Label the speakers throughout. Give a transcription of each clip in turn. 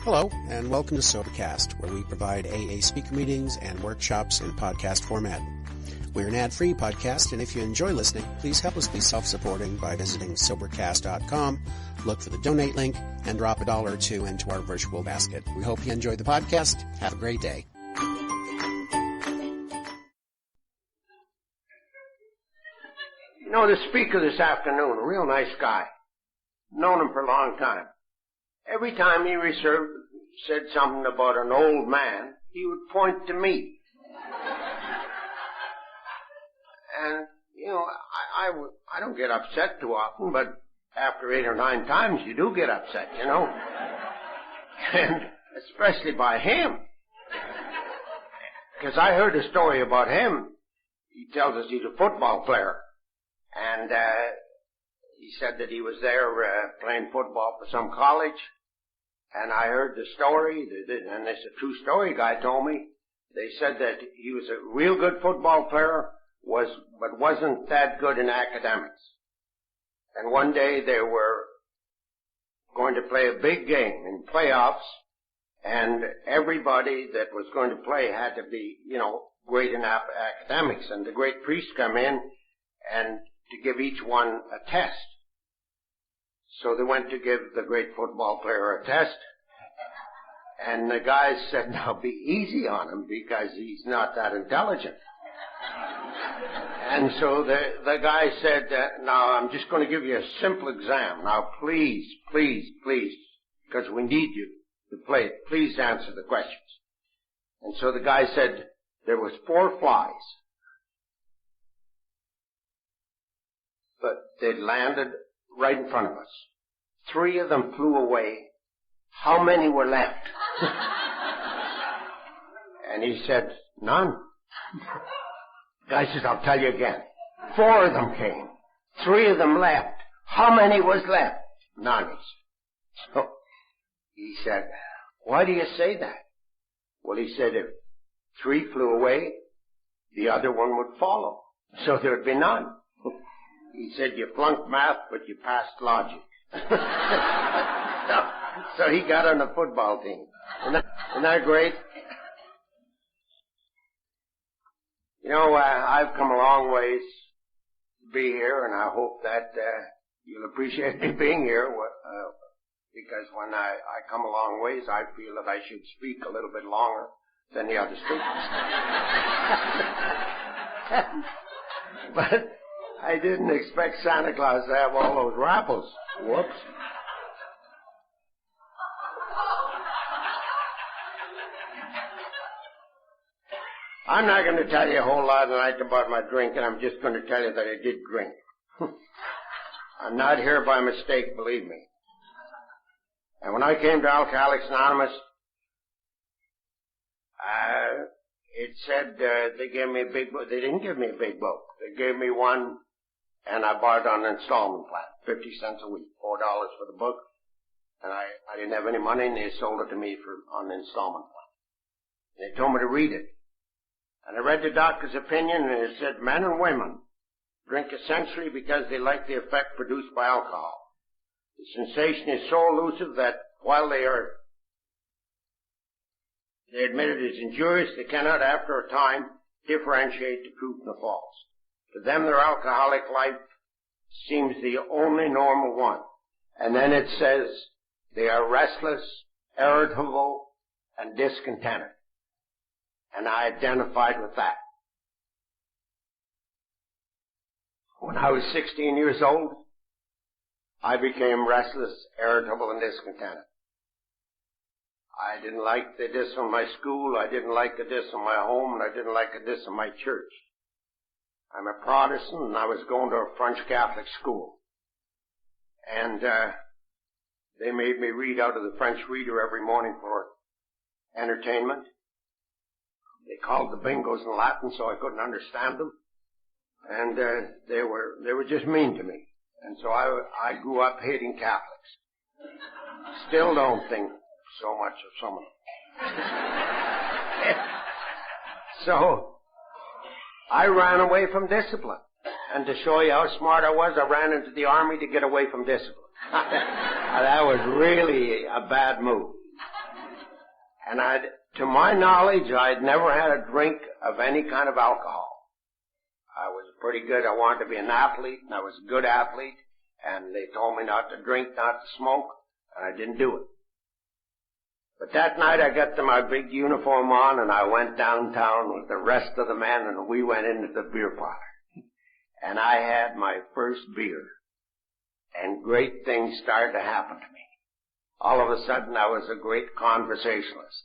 Speaker 1: Hello, and welcome to Sobercast, where we provide AA speaker meetings and workshops in podcast format. We're an ad-free podcast, and if you enjoy listening, please help us be self-supporting by visiting Sobercast.com, look for the donate link, and drop $1 or $2 into our virtual basket. We hope you enjoy the podcast. Have a great day.
Speaker 2: You know, the speaker this afternoon, a real nice guy. Known him for a long time. Every time he said something about an old man, he would point to me. And, you know, I don't get upset too often, but after 8 or 9 times you do get upset, you know. And especially by him. Because I heard a story about him. He tells us he's a football player. And he said that he was there playing football for some college. And I heard the story, and it's a true story, guy told me. They said that he was a real good football player, but wasn't that good in academics. And one day they were going to play a big game in playoffs, and everybody that was going to play had to be, you know, great in academics. And the great priest come in and to give each one a test. So they went to give the great football player a test, and the guy said, now be easy on him because he's not that intelligent. And so the guy said, now I'm just going to give you a simple exam. Now please, because we need you to play, please answer the questions. And so the guy said, there was 4 flies, but they landed right in front of us. 3 of them flew away. How many were left? And he said, none. The guy says, I'll tell you again. 4 of them came. 3 of them left. How many was left? None. So he said, why do you say that? Well, he said, if 3 flew away, the other one would follow. So there would be none. He said, you flunked math, but you passed logic. So he got on the football team. Isn't that great? You know, I've come a long ways to be here, and I hope that you'll appreciate me being here, because when I come a long ways, I feel that I should speak a little bit longer than the other speakers. But I didn't expect Santa Claus to have all those raffles. Whoops. I'm not going to tell you a whole lot tonight about my drinking. I'm just going to tell you that I did drink. I'm not here by mistake, believe me. And when I came to Alcoholics Anonymous, it said they gave me a big book. They didn't give me a big book. They gave me one, and I bought it on an installment plan, 50 cents a week, $4 for the book. And I didn't have any money, and they sold it to me on an installment plan. They told me to read it. And I read the doctor's opinion, and it said men and women drink essentially because they like the effect produced by alcohol. The sensation is so elusive that while they admit it is injurious, they cannot, after a time, differentiate the true from the false. To them, their alcoholic life seems the only normal one. And then it says they are restless, irritable, and discontented. And I identified with that. When I was 16 years old, I became restless, irritable, and discontented. I didn't like the this in my school, I didn't like the this in my home, and I didn't like the this in my church. I'm a Protestant, and I was going to a French Catholic school. And they made me read out of the French Reader every morning for entertainment. They called the bingos in Latin, so I couldn't understand them. And they were just mean to me. And so I grew up hating Catholics. Still don't think so much of some of them. So I ran away from discipline. And to show you how smart I was, I ran into the army to get away from discipline. That was really a bad move. And to my knowledge, I'd never had a drink of any kind of alcohol. I was pretty good. I wanted to be an athlete, and I was a good athlete. And they told me not to drink, not to smoke, and I didn't do it. But that night I got my big uniform on, and I went downtown with the rest of the men, and we went into the beer parlor. And I had my first beer. And great things started to happen to me. All of a sudden I was a great conversationalist.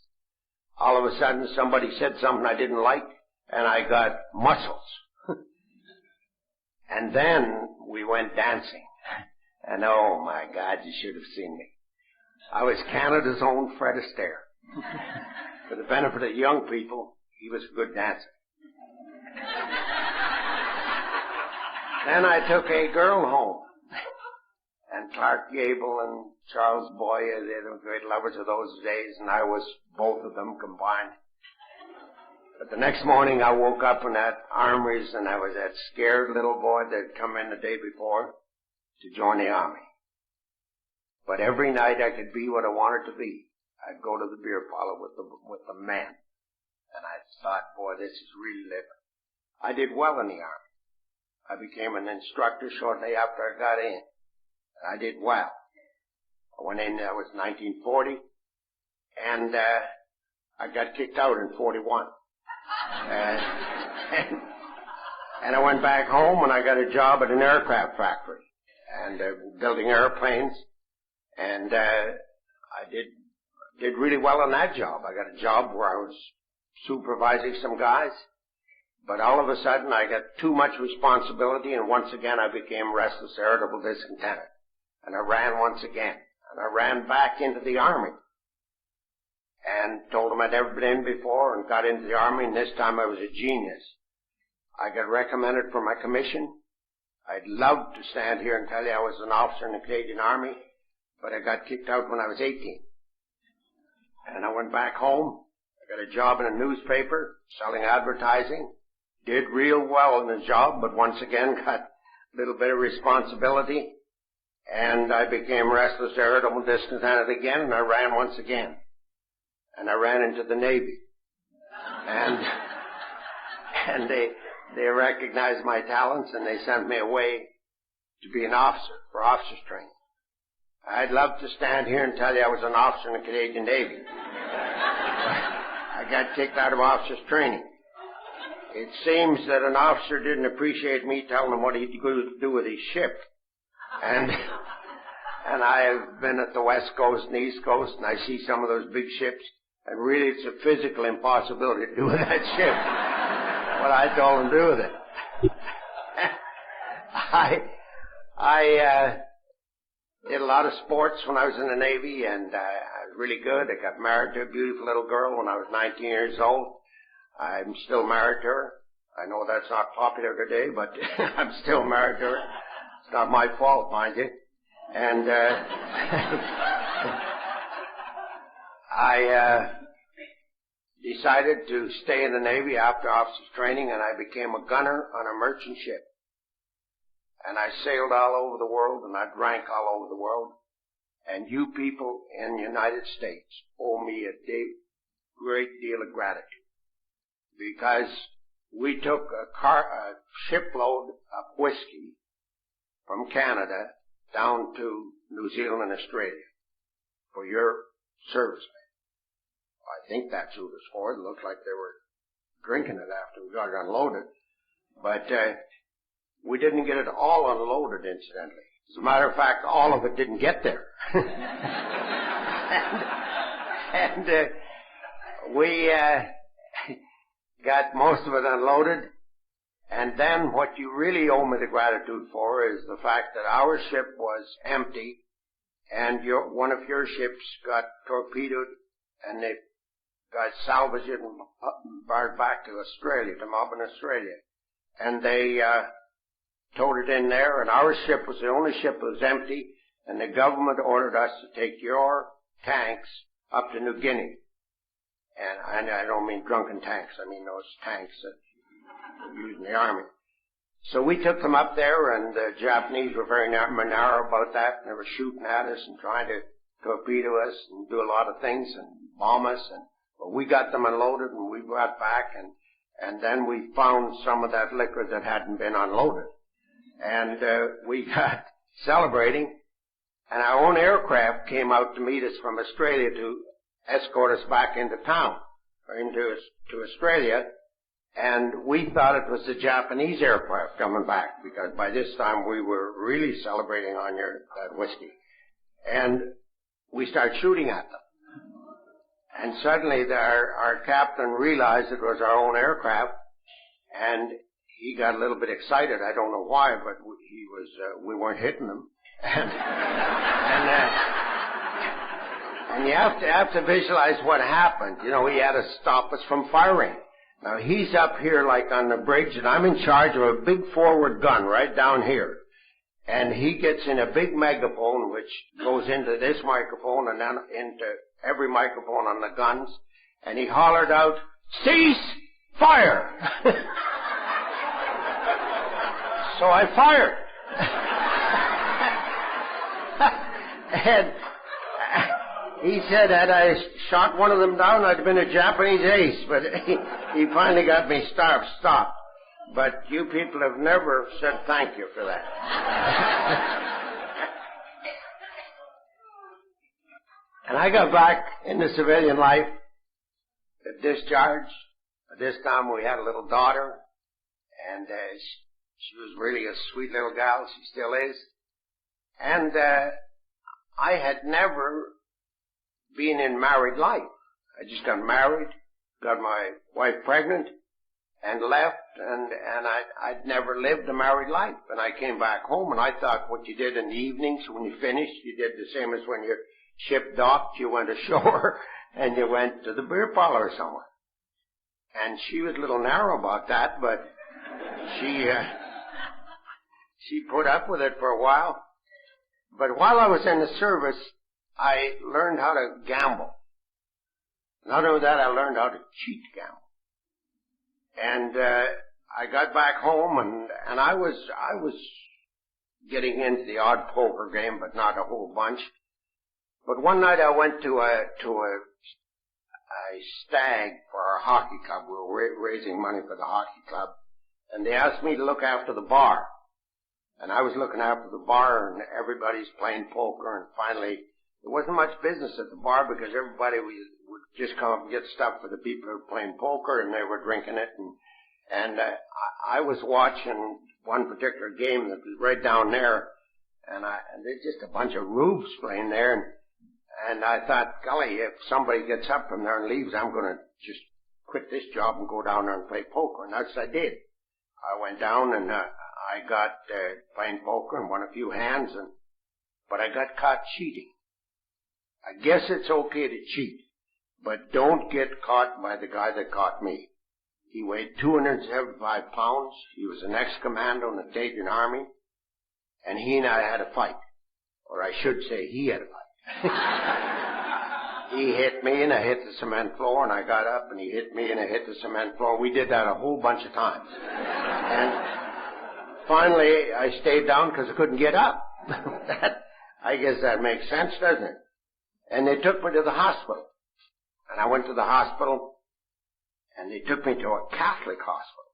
Speaker 2: All of a sudden somebody said something I didn't like, and I got muscles. And then we went dancing. And oh my God, you should have seen me. I was Canada's own Fred Astaire. For the benefit of young people, he was a good dancer. Then I took a girl home. And Clark Gable and Charles Boyer, they were great lovers of those days, and I was both of them combined. But the next morning I woke up in that Armories, and I was that scared little boy that had come in the day before to join the Army. But every night I could be what I wanted to be. I'd go to the beer parlor with the men. And I thought, boy, this is really living. I did well in the Army. I became an instructor shortly after I got in. And I did well. I went in, that was 1940, and I got kicked out in 41. And I went back home, and I got a job at an aircraft factory, and building airplanes, and I did really well on that job. I got a job where I was supervising some guys, but all of a sudden I got too much responsibility, and once again I became restless, irritable, discontented. And I ran once again, and I ran back into the Army, and told them I'd never been in before, and got into the Army, and this time I was a genius. I got recommended for my commission. I'd love to stand here and tell you I was an officer in the Canadian Army, but I got kicked out when I was 18. And I went back home. I got a job in a newspaper, selling advertising. Did real well in the job, but once again got a little bit of responsibility. And I became restless, irritable, discontented again, and I ran once again. And I ran into the Navy. And they recognized my talents, and they sent me away to be an officer, for officers training. I'd love to stand here and tell you I was an officer in the Canadian Navy. I got kicked out of officers training. It seems that an officer didn't appreciate me telling him what he'd do with his ship. And I have been at the West Coast and East Coast, and I see some of those big ships, and really it's a physical impossibility to do with that ship what I told him to do with it. I did a lot of sports when I was in the Navy, and I was really good. I got married to a beautiful little girl when I was 19 years old. I'm still married to her. I know that's not popular today, but I'm still married to her. It's not my fault, mind you. And I decided to stay in the Navy after officers training, and I became a gunner on a merchant ship. And I sailed all over the world, and I drank all over the world. And you people in the United States owe me a great deal of gratitude, because we took a shipload of whiskey from Canada down to New Zealand and Australia for your servicemen. I think that's who it was for. It looked like they were drinking it after we got it unloaded. But we didn't get it all unloaded, incidentally. As a matter of fact, all of it didn't get there. and we got most of it unloaded. And then what you really owe me the gratitude for is the fact that our ship was empty, and one of your ships got torpedoed, and they got salvaged and barred back to Australia, to Melbourne, Australia. And they towed it in there, and our ship was the only ship that was empty, and the government ordered us to take your tanks up to New Guinea. And I don't mean drunken tanks, I mean those tanks that were used in the Army. So we took them up there, and the Japanese were very narrow about that, and they were shooting at us and trying to torpedo us and do a lot of things and bomb us. And But we got them unloaded and we brought back, and then we found some of that liquor that hadn't been unloaded. And we got celebrating, and our own aircraft came out to meet us from Australia to escort us back into town, or to Australia. And we thought it was the Japanese aircraft coming back, because by this time we were really celebrating on that whiskey. And we started shooting at them. And suddenly our captain realized it was our own aircraft, and he got a little bit excited. I don't know why, but we weren't hitting them. And you have to visualize what happened. You know, he had to stop us from firing. Now, he's up here like on the bridge, and I'm in charge of a big forward gun right down here. And he gets in a big megaphone, which goes into this microphone and then into every microphone on the guns. And he hollered out, "Cease fire!" So I fired. And he said had I shot one of them down, I'd have been a Japanese ace. But he finally got me stopped. But you people have never said thank you for that. And I got back into civilian life, discharged. This time we had a little daughter, and she was really a sweet little gal. She still is. And I had never been in married life. I just got married, got my wife pregnant, and left, and I'd never lived a married life. And I came back home, and I thought what you did in the evenings when you finished, you did the same as when your ship docked, you went ashore, and you went to the beer parlor somewhere. And she was a little narrow about that, but she put up with it for a while. But while I was in the service, I learned how to gamble. Not only that, I learned how to cheat gamble. And I got back home, and I was getting into the odd poker game, but not a whole bunch. But one night I went to a stag for our hockey club. We were raising money for the hockey club, and they asked me to look after the bar. And I was looking after the bar, and everybody's playing poker, and finally there wasn't much business at the bar because everybody would just come up and get stuff for the people who were playing poker, and they were drinking it. And I was watching one particular game that was right down there, and there's just a bunch of rubes playing there, and I thought, golly, if somebody gets up from there and leaves, I'm going to just quit this job and go down there and play poker. And that's what I did. I went down and I got playing poker and won a few hands, but I got caught cheating. I guess it's okay to cheat, but don't get caught by the guy that caught me. He weighed 275 pounds. He was an ex-commando in the Canadian Army, and he and I had a fight. Or I should say he had a fight. He hit me and I hit the cement floor, and I got up and he hit me and I hit the cement floor. We did that a whole bunch of times. And finally I stayed down because I couldn't get up. I guess that makes sense, doesn't it? And they took me to the hospital. And I went to the hospital, and they took me to a Catholic hospital.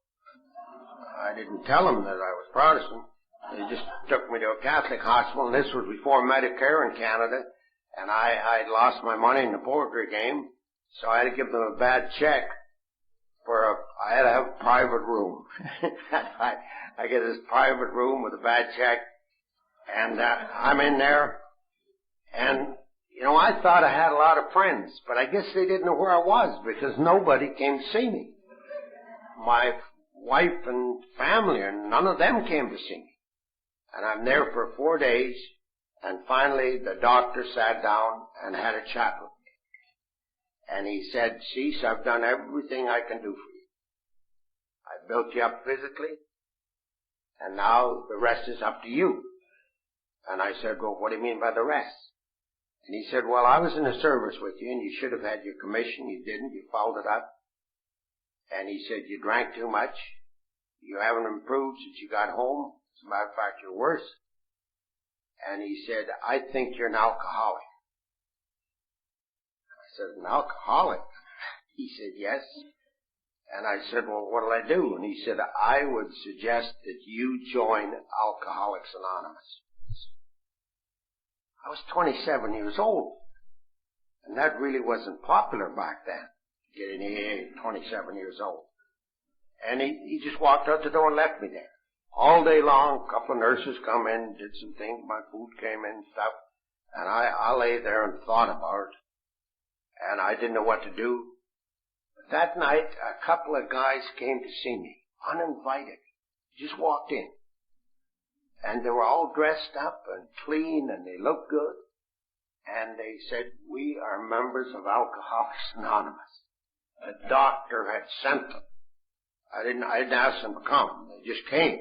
Speaker 2: I didn't tell them that I was Protestant. They just took me to a Catholic hospital, and this was before Medicare in Canada. And I'd lost my money in the poker game, so I had to give them a bad check I had to have a private room. I get this private room with a bad check, and I'm in there, and you know, I thought I had a lot of friends, but I guess they didn't know where I was because nobody came to see me. My wife and family, and none of them came to see me. And I'm there for 4 days, and finally the doctor sat down and had a chat with me. And he said, "Cease, I've done everything I can do for you. I built you up physically, and now the rest is up to you." And I said, "Well, what do you mean by the rest?" And he said, "Well, I was in the service with you, and you should have had your commission. You didn't. You fouled it up." And he said, "You drank too much. You haven't improved since you got home. As a matter of fact, you're worse." And he said, "I think you're an alcoholic." I said, "An alcoholic?" He said, yes. And I said, well, what'll I do? And he said, I would suggest that you join Alcoholics Anonymous. I was 27 years old. And that really wasn't popular back then, getting AA at 27 years old. And he just walked out the door and left me there. All day long, a couple of nurses come in, did some things, my food came in and stuff. And I lay there and thought about it. And I didn't know what to do. But that night, a couple of guys came to see me, uninvited. Just walked in. And they were all dressed up and clean, and they looked good. And they said, we are members of Alcoholics Anonymous. A doctor had sent them. I didn't ask them to come. They just came.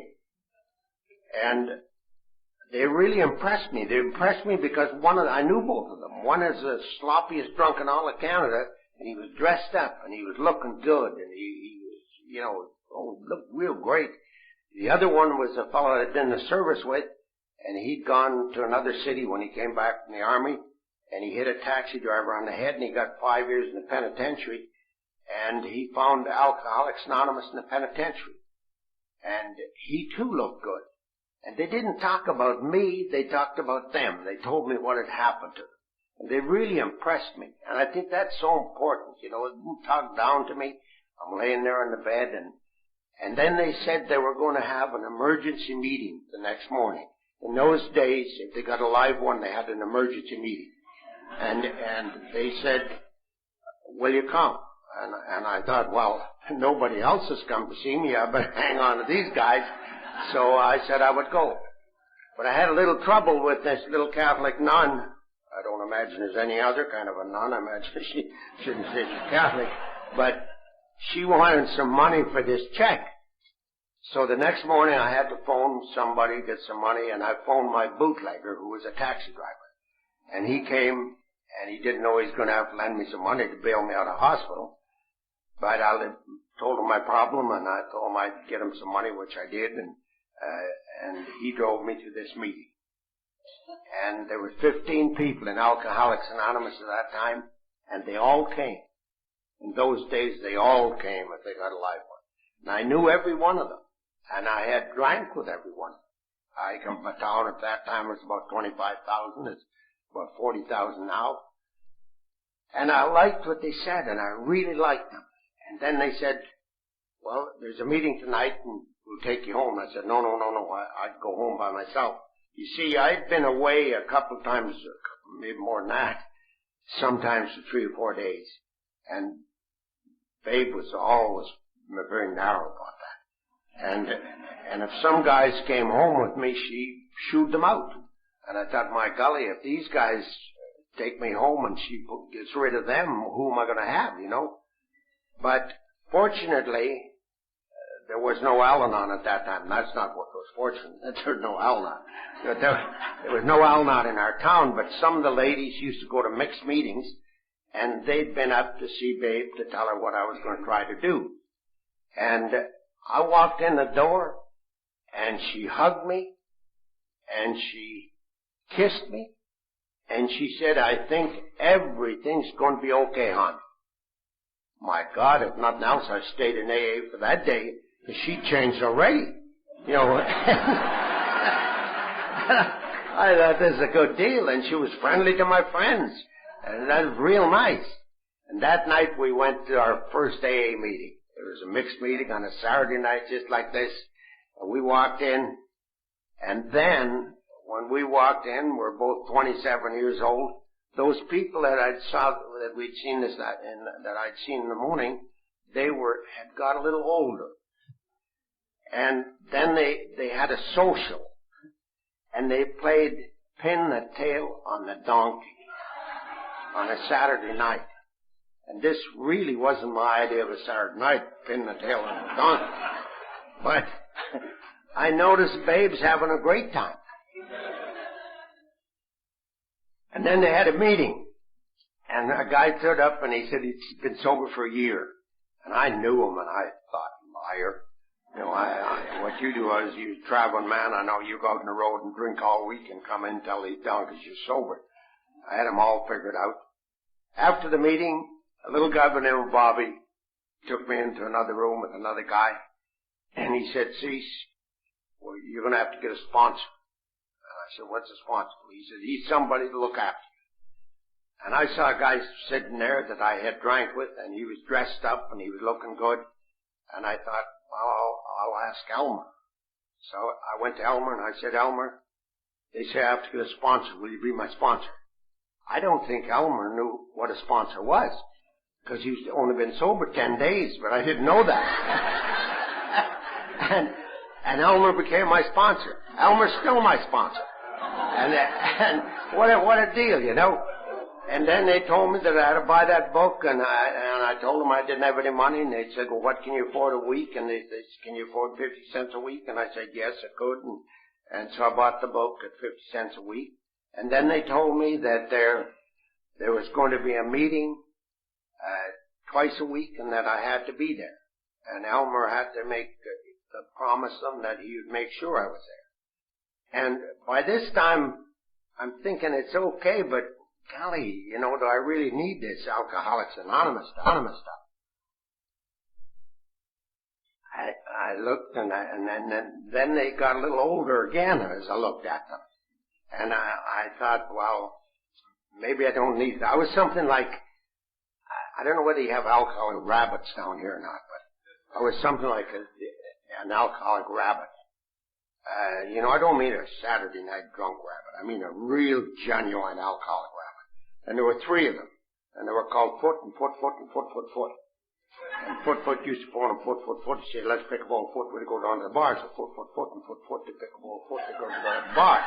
Speaker 2: And they really impressed me. They impressed me because I knew both of them. One is the sloppiest drunk in all of Canada, and he was dressed up, and he was looking good, and he was, looked real great. The other one was a fellow I'd been in the service with, and he'd gone to another city when he came back from the army, and he hit a taxi driver on the head, and he got 5 years in the penitentiary, and he found Alcoholics Anonymous in the penitentiary. And he too looked good. And they didn't talk about me, they talked about them. They told me what had happened to them. And they really impressed me. And I think that's so important, They didn't talk down to me. I'm laying there in the bed, and then they said they were going to have an emergency meeting the next morning. In those days, if they got a live one, they had an emergency meeting. And they said, will you come? And I thought, well, nobody else has come to see me. I better hang on to these guys. So I said I would go. But I had a little trouble with this little Catholic nun. I don't imagine there's any other kind of a nun. I imagine she shouldn't say she's Catholic. But she wanted some money for this check. So the next morning I had to phone somebody, get some money, and I phoned my bootlegger, who was a taxi driver. And he came, and he didn't know he was going to have to lend me some money to bail me out of hospital. But I told him my problem, and I told him I'd get him some money, which I did, and he drove me to this meeting. And there were 15 people in Alcoholics Anonymous at that time, and they all came. In those days, they all came if they got a live one. And I knew every one of them, and I had drank with every one of them. I come from a town at that time, it was about 25,000. It's about 40,000 now. And I liked what they said, and I really liked them. And then they said, well, there's a meeting tonight, and we'll take you home. I said, no, I'd go home by myself. You see, I'd been away a couple of times, maybe more than that, sometimes for 3 or 4 days. And Babe was always very narrow about that. And if some guys came home with me, she shooed them out. And I thought, my golly, if these guys take me home and she gets rid of them, who am I going to have, But fortunately, there was no Al-Anon at that time. That's not what was fortunate. There was no Al-Anon. There was no Al-Anon in our town, but some of the ladies used to go to mixed meetings, and they'd been up to see Babe to tell her what I was going to try to do. And I walked in the door, and she hugged me, and she kissed me, and she said, I think everything's going to be okay, hon. My God, if nothing else, I stayed in AA for that day, because she changed already. I thought this is a good deal, and she was friendly to my friends, and that was real nice. And that night we went to our first AA meeting. It was a mixed meeting on a Saturday night, just like this. And we walked in, and then when we walked in, we're both 27 years old. Those people that we'd seen that I'd seen in the morning, had got a little older. And then they had a social. And they played Pin the Tail on the Donkey on a Saturday night. And this really wasn't my idea of a Saturday night, Pin the Tail on the Donkey. But I noticed Babe's having a great time. And then they had a meeting. And a guy stood up and he said he'd been sober for a year. And I knew him, and I thought, liar. What you do is you traveling man, I know you go out on the road and drink all week and come in and tell these donkeys you're sober. I had them all figured out. After the meeting, a little guy by the name of Bobby took me into another room with another guy, and he said, Cecil, well, you're going to have to get a sponsor. And I said, what's a sponsor? He said, he's somebody to look after you. And I saw a guy sitting there that I had drank with, and he was dressed up, and he was looking good. And I thought, well, I'll ask Elmer. So I went to Elmer, and I said, Elmer, they say I have to get a sponsor. Will you be my sponsor? I don't think Elmer knew what a sponsor was, because he's only been sober 10 days, but I didn't know that. and Elmer became my sponsor. Elmer's still my sponsor. And what a deal, you know. And then they told me that I had to buy that book, and I told them I didn't have any money, and they said, well, what can you afford a week? And they said, can you afford 50 cents a week? And I said, yes, I could. And so I bought the book at 50 cents a week. And then they told me that there was going to be a meeting twice a week, and that I had to be there. And Elmer had to promise them that he would make sure I was there. And by this time, I'm thinking it's okay, but golly, you know, do I really need this Alcoholics Anonymous stuff? I looked, and then they got a little older again as I looked at them. And I thought, well, maybe I don't need it. I was something like, I don't know whether you have alcoholic rabbits down here or not, but I was something like an alcoholic rabbit. You know, I don't mean a Saturday night drunk rabbit. I mean a real, genuine alcoholic rabbit. And there were 3 of them. And they were called Foot and Foot, Foot and Foot, Foot, Foot. And Foot used to phone him Foot. He said, let's pick a ball of Foot. We'd go down to the bar. So Foot and Foot, they pick a ball of Foot. They go to the bar.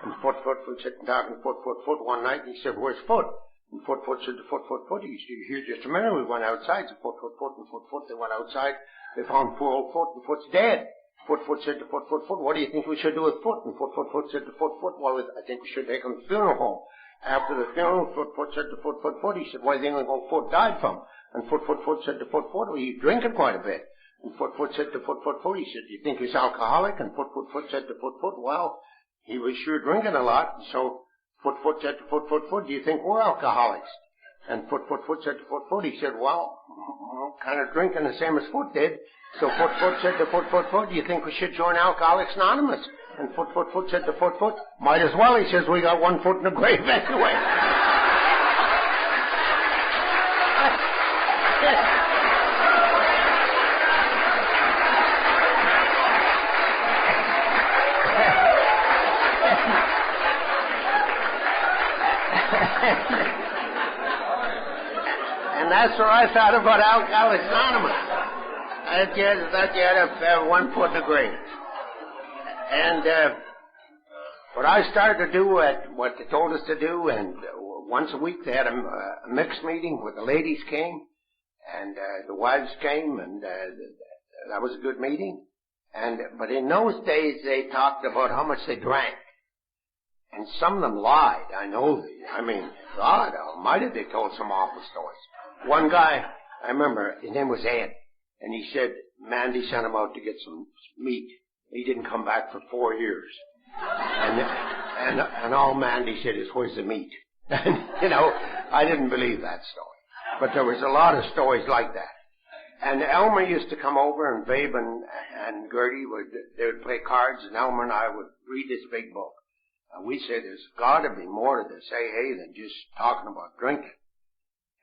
Speaker 2: And Foot sitting talking to Foot one night. And he said, where's Foot? And Foot said to Foot. He said, here just a minute. We went outside. So Foot and Foot. They went outside. They found poor old Foot, and Foot's dead. Foot said to Foot, what do you think we should do with Foot? And Foot said to Foot, well, I think we should take him to the funeral home. After the funeral, Foot said to Foot, he said, why do you think Foot died from? And Foot said to Foot, well, he's drinking quite a bit. And Foot said to Foot, he said, do you think he's alcoholic? And Foot said to Foot, well, he was sure drinking a lot. And so Foot said to Foot, do you think we're alcoholics? And Foot said to Foot, he said, well, kind of drinking the same as Foot did. So Foot said to Foot, do you think we should join Alcoholics Anonymous? And Foot said to Foot, might as well. He says, we got one foot in the grave anyway. And that's what I thought about Alcoholics Anonymous. That you had to have 1 foot in the grave. And what I started to do, what they told us to do, and once a week they had a mixed meeting where the ladies came and the wives came, and that was a good meeting. But in those days they talked about how much they drank, and some of them lied. I know. God Almighty, they told some awful stories. One guy, I remember, his name was Ed, and he said Mandy sent him out to get some meat. He didn't come back for 4 years. And all Mandy said is, where's the meat? And, you know, I didn't believe that story. But there was a lot of stories like that. And Elmer used to come over, and Babe and Gertie they would play cards, and Elmer and I would read this big book. And we said, there's got to be more to this AA than just talking about drinking.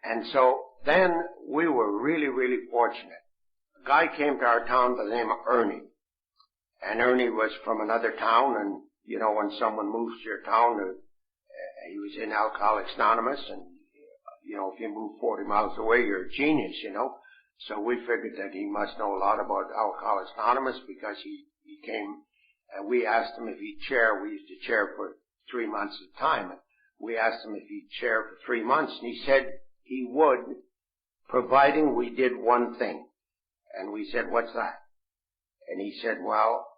Speaker 2: And so then we were really, really fortunate. A guy came to our town by the name of Ernie. And Ernie was from another town, and, you know, when someone moves to your town, he was in Alcoholics Anonymous, and, you know, if you move 40 miles away, you're a genius, you know. So we figured that he must know a lot about Alcoholics Anonymous, because he came, and we asked him if he'd chair. We used to chair for 3 months at a time. And we asked him if he'd chair for 3 months, and he said he would, providing we did one thing. And we said, what's that? And he said, well,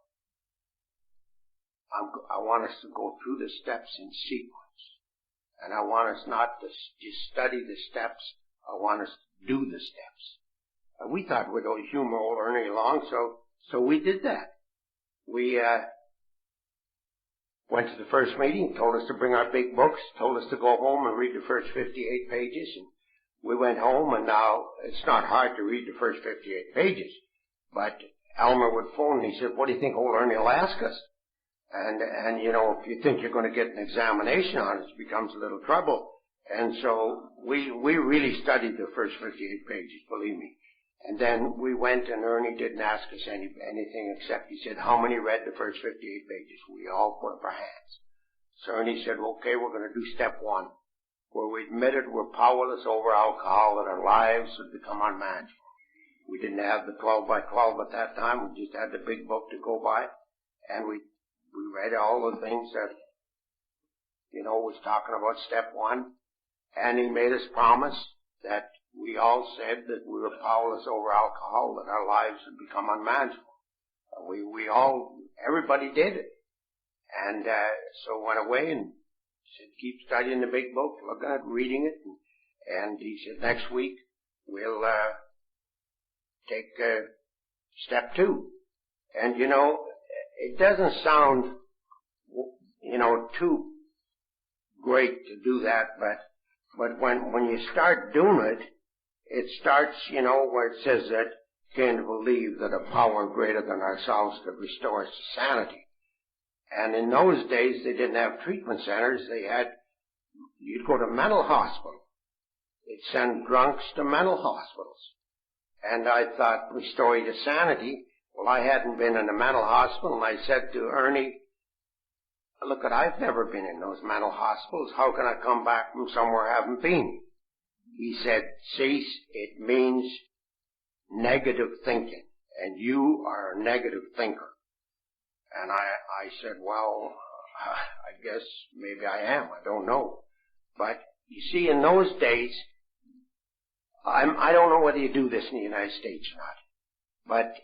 Speaker 2: I want us to go through the steps in sequence. And I want us not to just study the steps. I want us to do the steps. And we thought we'd humor old Ernie along, so we did that. We went to the first meeting, told us to bring our big books, told us to go home and read the first 58 pages. And we went home, and now it's not hard to read the first 58 pages. But Elmer would phone, and he said, what do you think old Ernie will ask us? And you know, if you think you're going to get an examination on it, it becomes a little trouble. And so we really studied the first 58 pages, believe me. And then we went, and Ernie didn't ask us anything except he said, how many read the first 58 pages? We all put up our hands. So Ernie said, okay, we're going to do step 1, where we admitted we're powerless over alcohol, that our lives would become unmanageable. We didn't have the 12 by 12 at that time. We just had the big book to go by. And we read all the things that, you know, was talking about step 1. And he made us promise that we all said that we were powerless over alcohol, that our lives would become unmanageable. We all, everybody did it. And so went away and said, keep studying the big book, looking at it, reading it. And he said, next week we'll take step 2. And, you know, it doesn't sound, you know, too great to do that, but when you start doing it, it starts, you know, where it says that can't believe that a power greater than ourselves could restore us to sanity. And in those days, they didn't have treatment centers. You'd go to mental hospital. They'd send drunks to mental hospitals. And I thought, restore you to sanity. Well, I hadn't been in a mental hospital, and I said to Ernie, look, I've never been in those mental hospitals. How can I come back from somewhere I haven't been? He said, Cease, it means negative thinking, and you are a negative thinker. And I said, well, I guess maybe I am. I don't know. But you see, in those days, I don't know whether you do this in the United States or not, but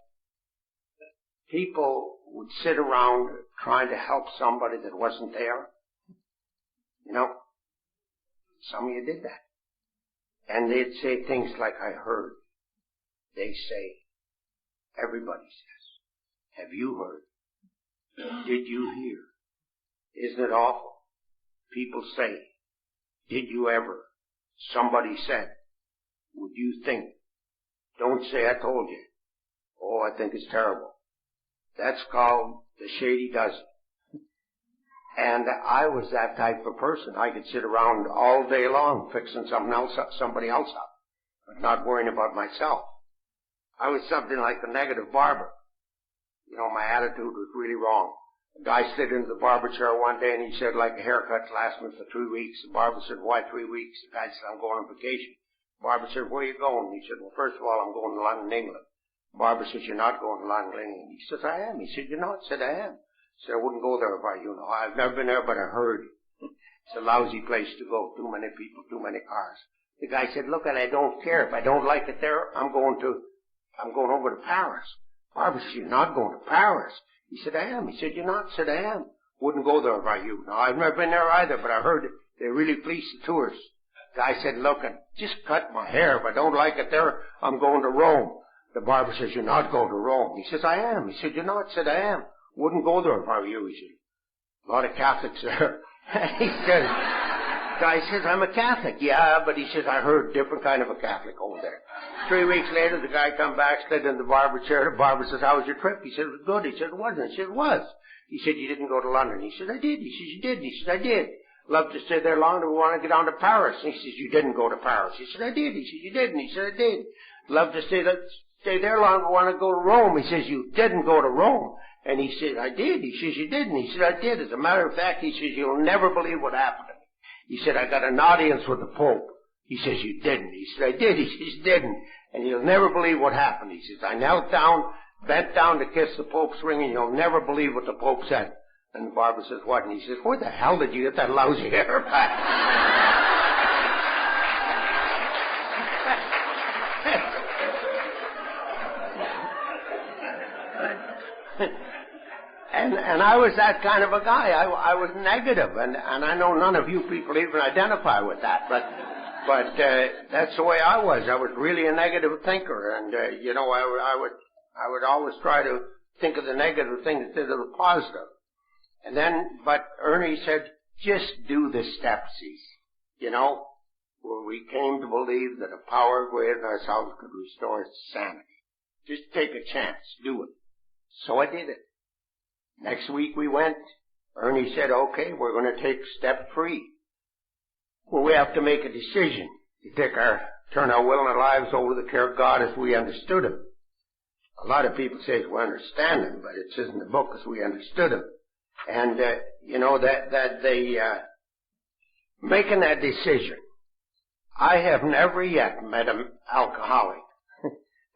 Speaker 2: people would sit around trying to help somebody that wasn't there. You know, some of you did that. And they'd say things like, I heard. They say, everybody says, have you heard? Did you hear? Isn't it awful? People say, did you ever? Somebody said, would you think? Don't say I told you. Oh, I think it's terrible. That's called the shady dozen. And I was that type of person. I could sit around all day long fixing somebody else up, but not worrying about myself. I was something like a negative barber. You know, my attitude was really wrong. A guy slid into the barber chair one day and he said, like a haircut lasts me for 3 weeks. The barber said, why 3 weeks? The guy said, I'm going on vacation. The barber said, where are you going? He said, well, first of all, I'm going to London, England. The barber says, you're not going to London, England. He says, I am. He said, you're not? I said, I am. He said, I wouldn't go there if I, you know. I've never been there, but I heard. It's a lousy place to go. Too many people, too many cars. The guy said, look, I don't care. If I don't like it there, I'm going over to Paris. Barber said, you're not going to Paris. He said, I am. He said, you're not? I said, I am. Wouldn't go there if I you. Now, I've never been there either, but I heard they really fleece the tourists. The guy said, look, I just cut my hair. If I don't like it there, I'm going to Rome. The barber says, you're not going to Rome. He says, I am. He said, you're not? I said, I am. Wouldn't go there if I were you. He said, a lot of Catholics there. He said, guy says, I'm a Catholic. Yeah, but he says, I heard different kind of a Catholic over there. 3 weeks later, the guy come back, slid in the barber chair. The barber says, how was your trip? He said, it was good. He said, it wasn't. He said, it was. He said, you didn't go to London. He said, I did. He says, you did. He said, I did. Love to stay there longer. We want to get on to Paris. He says, you didn't go to Paris. He said, I did. He said, you didn't. He said, I did. Love to stay there longer. We want to go to Rome. He says, you didn't go to Rome. And he said, I did. He says, you didn't. He said, I did. As a matter of fact, he says, you'll never believe what happened to me. He said, I got an audience with the Pope. He says, you didn't. He said, I did. He says, you didn't. And you'll never believe what happened. He says, I knelt down, bent down to kiss the Pope's ring, and you'll never believe what the Pope said. And the barber says, what? And he says, where the hell did you get that lousy hair back? And I was that kind of a guy. I was negative, and I know none of you people even identify with that, but that's the way I was. I was really a negative thinker, and you know, I would always try to think of the negative thing instead of the positive. And then, but Ernie said, just do the steps, you know. where we came to believe that a power greater than ourselves could restore sanity. Just take a chance. Do it. So I did it. Next week we went. Ernie said, okay, we're going to take step 3. Well, we have to make a decision to turn our will and our lives over to the care of God as we understood Him. A lot of people say we understand Him, but it says in the book as we understood Him. And, making that decision. I have never yet met an alcoholic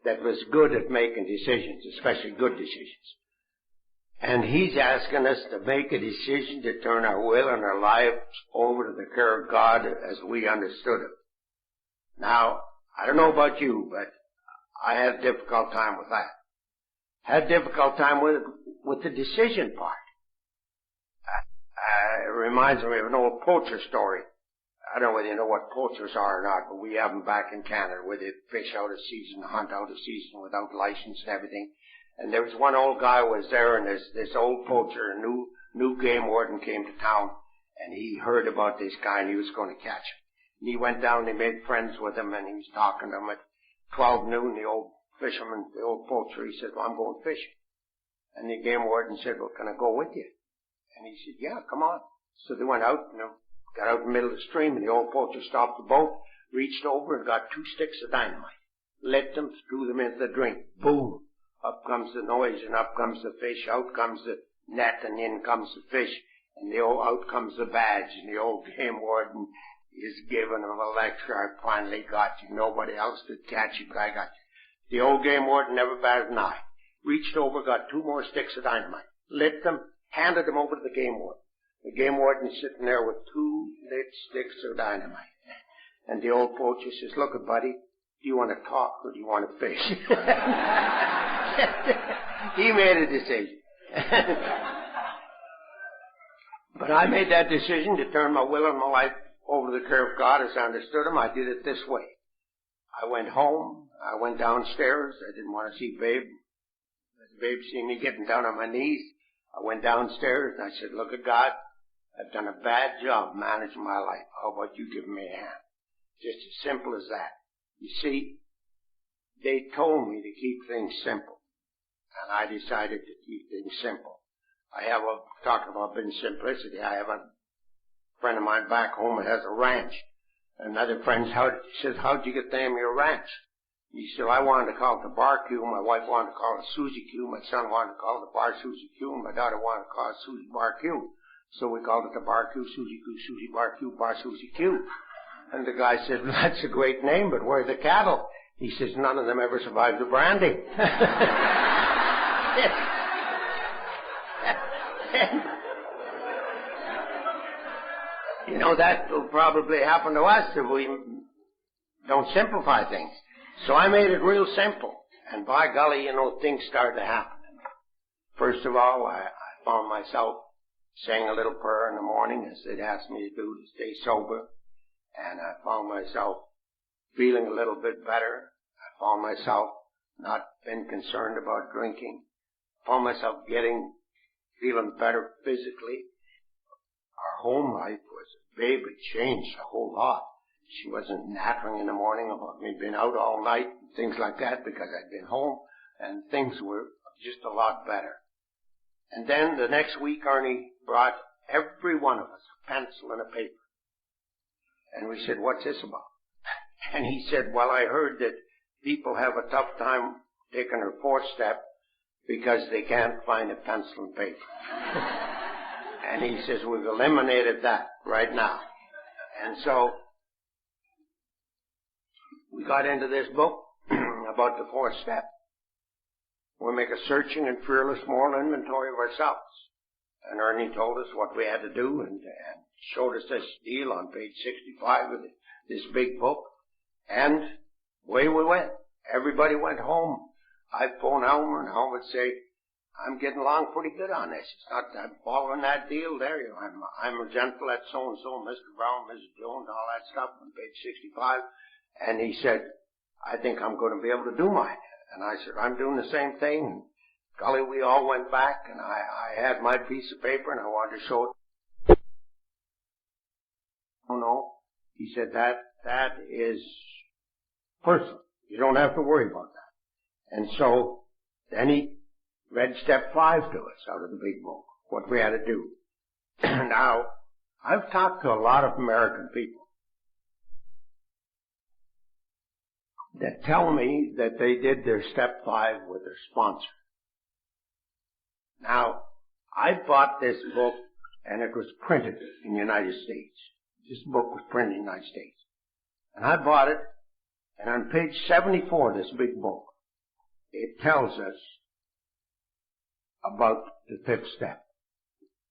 Speaker 2: that was good at making decisions, especially good decisions. And he's asking us to make a decision to turn our will and our lives over to the care of God as we understood Him. Now, I don't know about you, but I had a difficult time with that. Had a difficult time with the decision part. It reminds me of an old poacher story. I don't know whether you know what poachers are or not, but we have them back in Canada where they fish out of season, hunt out of season without license and everything. And there was one old guy who was there, and this old poacher, a new game warden, came to town, and he heard about this guy, and he was going to catch him. And he went down, and he made friends with him, and he was talking to him at 12 noon. The old fisherman, the old poacher, he said, well, I'm going fishing. And the game warden said, well, can I go with you? And he said, yeah, come on. So they went out, and got out in the middle of the stream, and the old poacher stopped the boat, reached over and got 2 sticks of dynamite, lit them, threw them into the drink. Boom! Up comes the noise, and up comes the fish, out comes the net, and in comes the fish, and out comes the badge, and the old game warden is giving him a lecture. I finally got you. Nobody else could catch you, but I got you. The old game warden never batted an eye. Reached over, got 2 more sticks of dynamite, lit them, handed them over to the game warden. The game warden sitting there with 2 lit sticks of dynamite. And the old poacher says, look, buddy, do you want to talk or do you want to fish? He made a decision. But I made that decision to turn my will and my life over to the care of God as I understood Him. I did it this way. I went home. I went downstairs. I didn't want to see Babe. As Babe seen me getting down on my knees, I went downstairs and I said, look at God, I've done a bad job managing my life. How about you giving me a hand? Just as simple as that. You see, they told me to keep things simple. And I decided to keep things simple. Talking about being simplicity, I have a friend of mine back home that has a ranch. Another friend says, how'd you get the name of your ranch? He said, I wanted to call it the Bar Q. My wife wanted to call it Susie Q. My son wanted to call it the Bar Susie Q. And my daughter wanted to call it Susie Bar Q. So we called it the Bar Q, Susie Q, Susie Bar Q, Bar Susie Q. And the guy said, well, that's a great name, but where are the cattle? He says, none of them ever survived the branding. That will probably happen to us if we don't simplify things. So I made it real simple. And by golly, things started to happen to me. First of all, I found myself saying a little prayer in the morning as they'd asked me to do to stay sober. And I found myself feeling a little bit better. I found myself not being concerned about drinking. I found myself feeling better physically. Our home life Babe had changed a whole lot. She wasn't nattering in the morning about me being out all night and things like that because I'd been home, and things were just a lot better. And then the next week, Ernie brought every one of us a pencil and a paper. And we said, what's this about? And he said, well, I heard that people have a tough time taking their 4th step because they can't find a pencil and paper. And he says, we've eliminated that right now. And so we got into this book about the 4th step. We make a searching and fearless moral inventory of ourselves. And Ernie told us what we had to do and showed us this deal on page 65 of this big book. And away we went. Everybody went home. I'd phone Elmer, and Elmer would say, I'm getting along pretty good on this. It's not, I'm following that deal there. I'm a gentle at so-and-so, Mr. Brown, Mrs. Jones, all that stuff on page 65. And he said, I think I'm going to be able to do mine. And I said, I'm doing the same thing. And golly, we all went back, and I had my piece of paper, and I wanted to show it. Oh, no. He said, that is personal. You don't have to worry about that. And so then he read step 5 to us out of the big book, what we had to do. Now, I've talked to a lot of American people that tell me that they did their step 5 with their sponsor. Now, I bought this book and it was printed in the United States. This book was printed in the United States. And I bought it, and on page 74 of this big book, it tells us about the 5th step,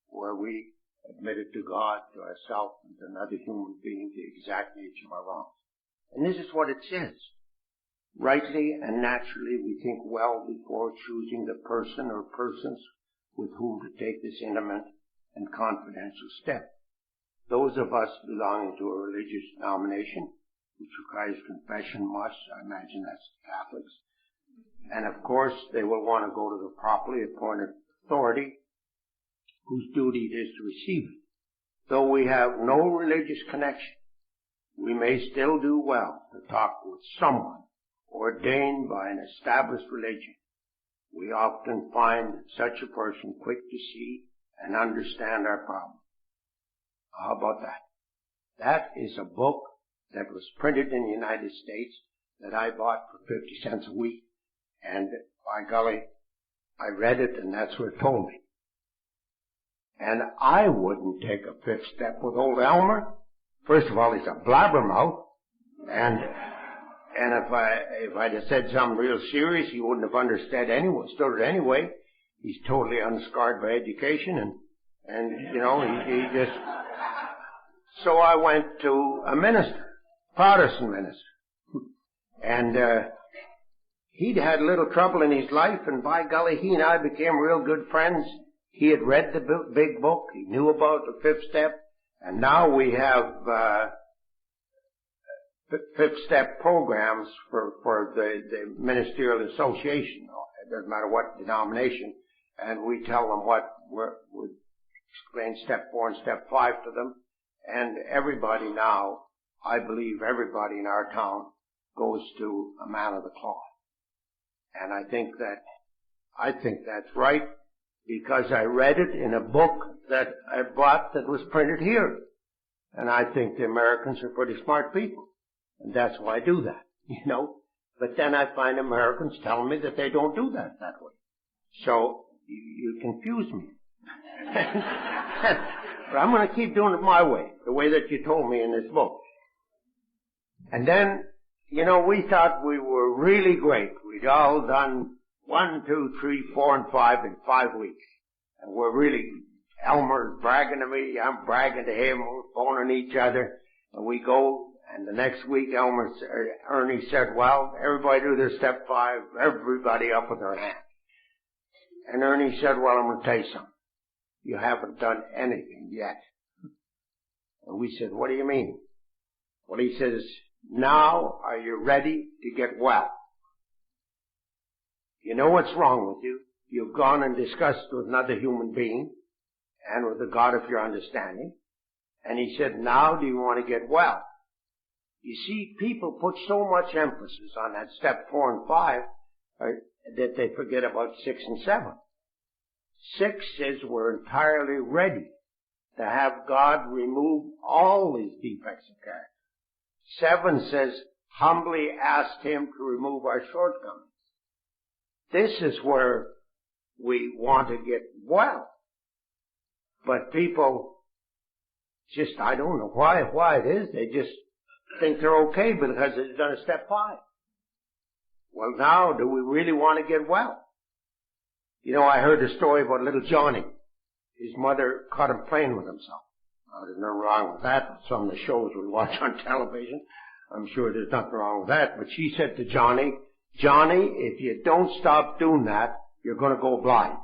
Speaker 2: where we admitted to God, to ourselves, and to another human being the exact nature of our wrongs. And this is what it says. Rightly and naturally we think well before choosing the person or persons with whom to take this intimate and confidential step. Those of us belonging to a religious denomination, which requires confession must, I imagine that's Catholics, and of course they will want to go to the properly appointed authority whose duty it is to receive it. Though we have no religious connection, we may still do well to talk with someone ordained by an established religion. We often find such a person quick to see and understand our problem. How about that? That is a book that was printed in the United States that I bought for 50 cents a week. And by golly, I read it and that's what it told me. And I wouldn't take a 5th step with old Elmer. First of all, he's a blabbermouth. And if I'd have said something real serious, he wouldn't have understood it anyway. He's totally unscarred by education and you know, he just... So I went to a minister, Protestant minister. And he'd had a little trouble in his life, and by golly, he and I became real good friends. He had read the big book, he knew about the 5th step, and now we have 5th step programs for the ministerial association. It doesn't matter what denomination, and we tell them we explain step 4 and step 5 to them. And everybody now, I believe everybody in our town goes to a man of the cloth. And I think that's right because I read it in a book that I bought that was printed here. And I think the Americans are pretty smart people. And that's why I do that, you know. But then I find Americans telling me that they don't do that way. So you confuse me. But I'm going to keep doing it my way, the way that you told me in this book. And then, you know, we thought we were really great. We'd all done 1, 2, 3, 4, and 5 in 5 weeks. And we're really, Elmer's bragging to me, I'm bragging to him, we're phoning each other. And we go, and the next week Ernie said, well, everybody do their step 5, everybody up with their hand. And Ernie said, well, I'm going to tell you something. You haven't done anything yet. And we said, what do you mean? Well, he says, now are you ready to get well? You know what's wrong with you. You've gone and discussed with another human being and with the God of your understanding. And he said, now do you want to get well? You see, people put so much emphasis on that step 4 and 5 that they forget about 6 and 7. 6 says we're entirely ready to have God remove all these defects of character. 7 says humbly ask Him to remove our shortcomings. This is where we want to get well. But people just, I don't know why it is, they just think they're okay because they've done a step 5. Well, now, do we really want to get well? You know, I heard a story about little Johnny. His mother caught him playing with himself. Now, there's nothing wrong with that. Some of the shows we watch on television, I'm sure there's nothing wrong with that. But she said to Johnny, if you don't stop doing that, you're going to go blind.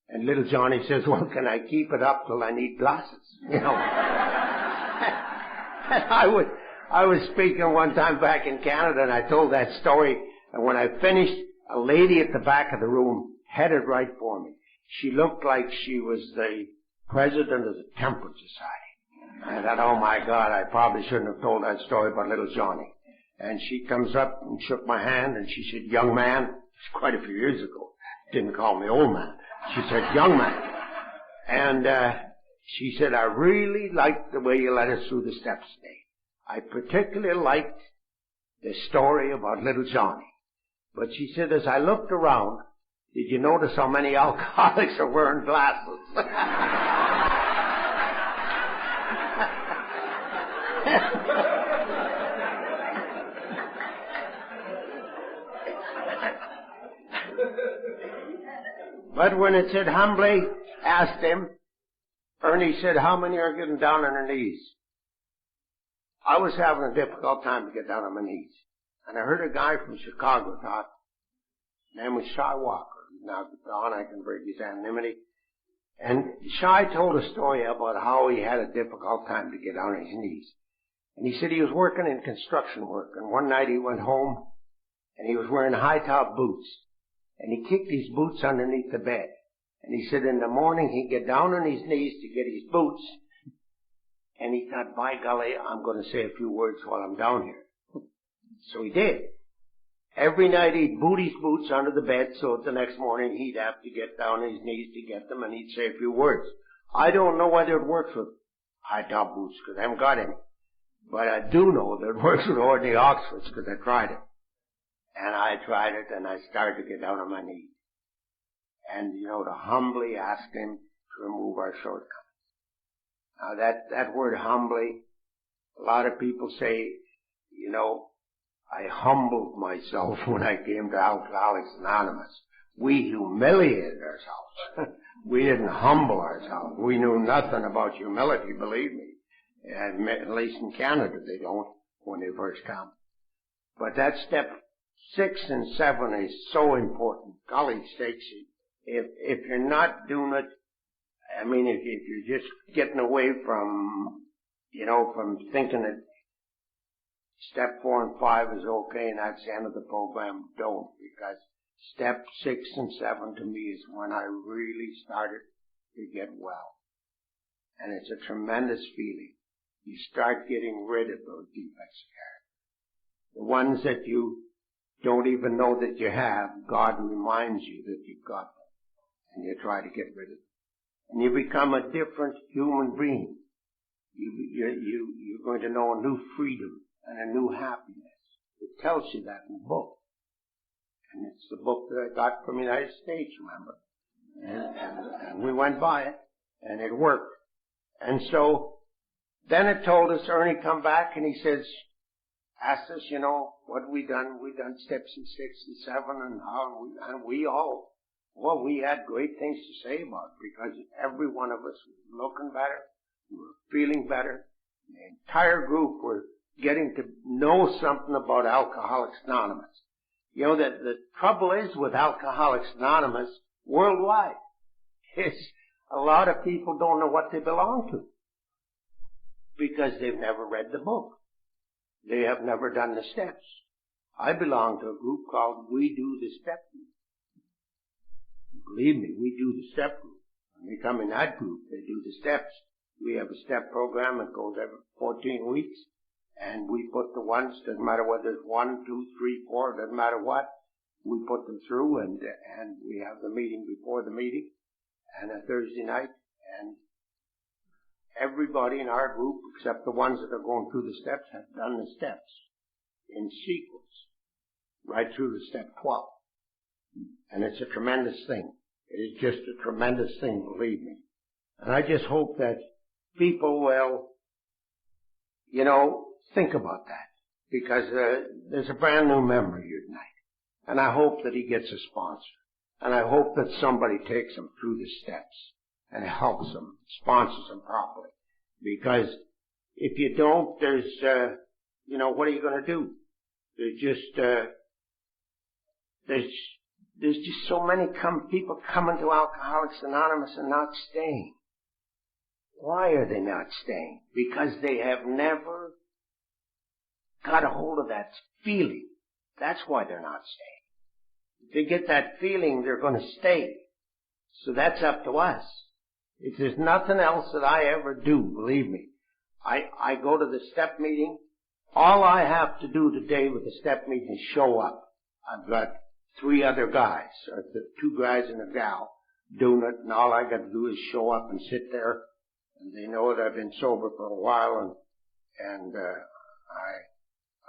Speaker 2: And little Johnny says, well, can I keep it up till I need glasses? You know. I was speaking one time back in Canada, and I told that story. And when I finished, a lady at the back of the room headed right for me. She looked like she was the president of the Temperance Society. I thought, oh my God, I probably shouldn't have told that story about little Johnny. And she comes up and shook my hand and she said, young man, it's quite a few years ago. Didn't call me old man. She said, young man. And she said, I really liked the way you led us through the steps today. I particularly liked the story about little Johnny. But she said, as I looked around, did you notice how many alcoholics are wearing glasses? But when it said humbly, asked him, Ernie said, how many are getting down on their knees? I was having a difficult time to get down on my knees. And I heard a guy from Chicago talk. His name was Shy Walker. Now gone, I can break his anonymity. And Shy told a story about how he had a difficult time to get on his knees. And he said he was working in construction work. And one night he went home and he was wearing high-top boots. And he kicked his boots underneath the bed. And he said in the morning he'd get down on his knees to get his boots. And he thought, by golly, I'm going to say a few words while I'm down here. So he did. Every night he'd boot his boots under the bed so that the next morning he'd have to get down on his knees to get them and he'd say a few words. I don't know whether it works with high-top boots because I haven't got any. But I do know that it works with ordinary Oxfords because I tried it. And I tried it and I started to get down on my knees. And, to humbly ask him to remove our shortcomings. Now that word humbly, a lot of people say, I humbled myself when I came to Alcoholics Anonymous. We humiliated ourselves. We didn't humble ourselves. We knew nothing about humility, believe me. And at least in Canada they don't when they first come. But that step 6 and 7 is so important. Golly sakes, if you're not doing it, if you're just getting away from, from thinking that step 4 and 5 is okay and that's the end of the program, don't. Because step 6 and 7 to me is when I really started to get well. And it's a tremendous feeling. You start getting rid of those defects of character. The ones that you don't even know that you have, God reminds you that you've got them. And you try to get rid of them. And you become a different human being. You're going to know a new freedom and a new happiness. It tells you that in the book. And it's the book that I got from the United States, remember? And we went by it, and it worked. And so, then it told us, Ernie come back, and he says, asked us, what have we done? We've done steps in 6 and 7, and we had great things to say about it, because every one of us was looking better, we were feeling better. The entire group were getting to know something about Alcoholics Anonymous. The trouble is with Alcoholics Anonymous worldwide is a lot of people don't know what they belong to because they've never read the book. They have never done the steps. I belong to a group called We Do the Step Group. Believe me, we do the step group. When they come in that group, they do the steps. We have a step program that goes every 14 weeks. And we put the ones, doesn't matter whether it's 1, 2, 3, 4, doesn't matter what, we put them through and we have the meeting before the meeting and a Thursday night, and everybody in our group, except the ones that are going through the steps, have done the steps in sequence, right through to step 12. And it's a tremendous thing. It is just a tremendous thing, believe me. And I just hope that people will, think about that, because there's a brand new member here tonight, and I hope that he gets a sponsor, and I hope that somebody takes him through the steps and helps him, sponsors him properly, because if you don't, there's, what are you going to do? There's just so many people coming to Alcoholics Anonymous and not staying. Why are they not staying? Because they have never got a hold of that feeling. That's why they're not staying. If they get that feeling, they're going to stay. So that's up to us. If there's nothing else that I ever do, believe me, I go to the step meeting. All I have to do today with the step meeting is show up. I've got 3 other guys, or 2 guys and a gal doing it, and all I got to do is show up and sit there, and they know that I've been sober for a while, and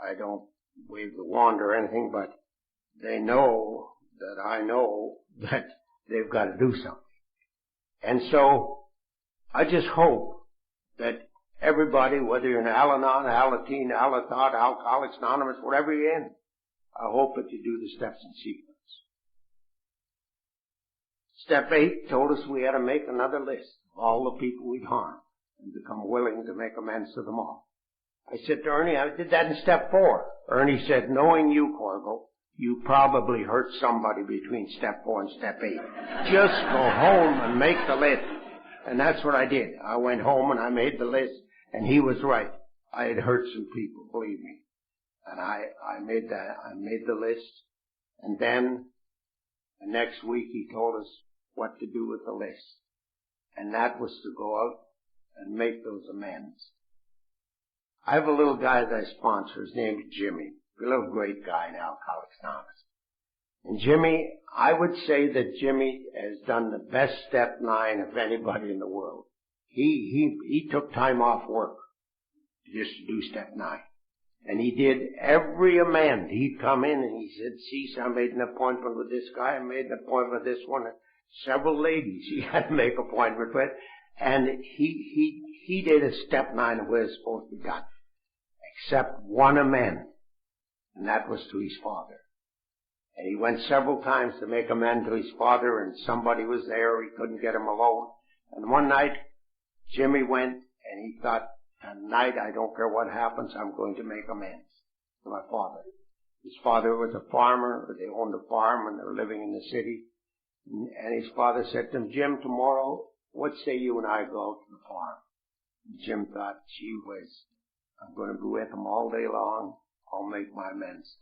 Speaker 2: I don't wave the wand or anything, but they know that I know that they've got to do something. And so I just hope that everybody, whether you're an Al-Anon, Al-Ateen, Al-Athot, Alcoholics Anonymous, whatever you're in, I hope that you do the steps in sequence. Step 8 told us we had to make another list of all the people we'd harmed and become willing to make amends to them all. I said to Ernie, I did that in step 4. Ernie said, knowing you, Corvo, you probably hurt somebody between step 4 and step 8. Just go home and make the list. And that's what I did. I went home and I made the list, and he was right. I had hurt some people, believe me. And I made the list, and then the next week he told us what to do with the list. And that was to go out and make those amends. I have a little guy that I sponsor. His name is Jimmy. A little great guy in Alcoholics Anonymous. And Jimmy, I would say that Jimmy has done the best step 9 of anybody in the world. He took time off work just to do step 9. And he did every amend. He'd come in and he said, Cecil, I made an appointment with this guy. I made an appointment with this one. And several ladies he had to make appointment with. And he did a step 9 of what it's supposed to be done. Except one amend. And that was to his father. And he went several times to make amends to his father, and somebody was there. He couldn't get him alone. And one night, Jimmy went, and he thought, tonight, I don't care what happens, I'm going to make amends to my father. His father was a farmer, or they owned a farm, and they were living in the city. And his father said to him, Jim, tomorrow, what say you and I go out to the farm? And Jim thought, gee whiz, I'm going to be with him all day long. I'll make my amends.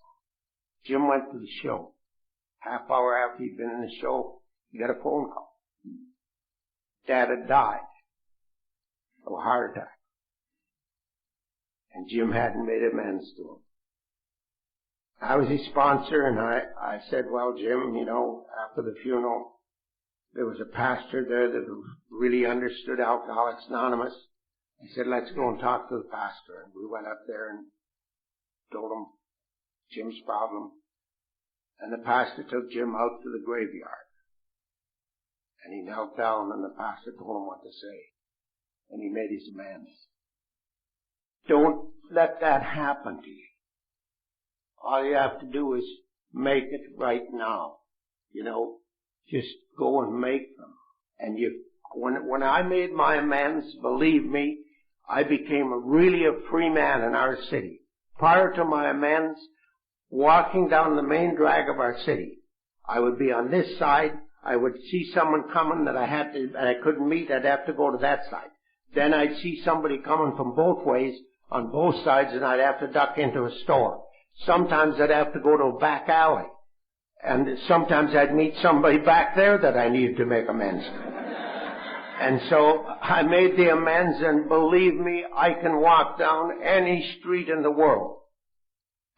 Speaker 2: Jim went to the show. Half hour after he'd been in the show, he got a phone call. Dad had died of a heart attack. And Jim hadn't made amends to him. I was his sponsor, and I said, well, Jim, you know, after the funeral, there was a pastor there that really understood Alcoholics Anonymous. I said, let's go and talk to the pastor. And we went up there and told him Jim's problem. And the pastor took Jim out to the graveyard. And he knelt down, and the pastor told him what to say. And he made his amends. Don't let that happen to you. All you have to do is make it right now. You know, just go and make them. And when I made my amends, believe me, I became really a free man in our city. Prior to my amends, walking down the main drag of our city, I would be on this side. I would see someone coming that I couldn't meet. I'd have to go to that side. Then I'd see somebody coming from both ways on both sides, and I'd have to duck into a store. Sometimes I'd have to go to a back alley. And sometimes I'd meet somebody back there that I needed to make amends to. And so I made the amends, and believe me, I can walk down any street in the world.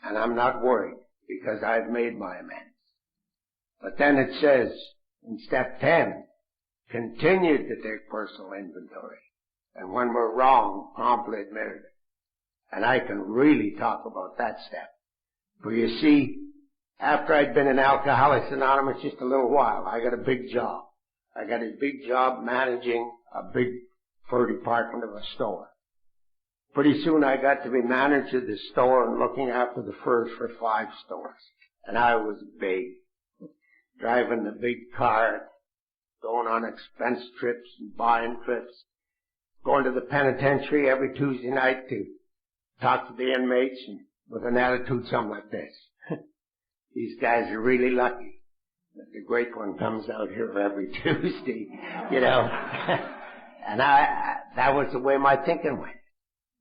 Speaker 2: And I'm not worried, because I've made my amends. But then it says, in step 10, continue to take personal inventory. And when we're wrong, promptly admit it. And I can really talk about that step. For you see, after I'd been in Alcoholics Anonymous just a little while, I got a big job. I got a big job managing a big fur department of a store. Pretty soon I got to be manager of the store and looking after the furs for 5 stores. And I was big. Driving the big car, going on expense trips and buying trips, going to the penitentiary every Tuesday night to talk to the inmates, and with an attitude something like this. These guys are really lucky that the great one comes out here every Tuesday, you know. And that was the way my thinking went.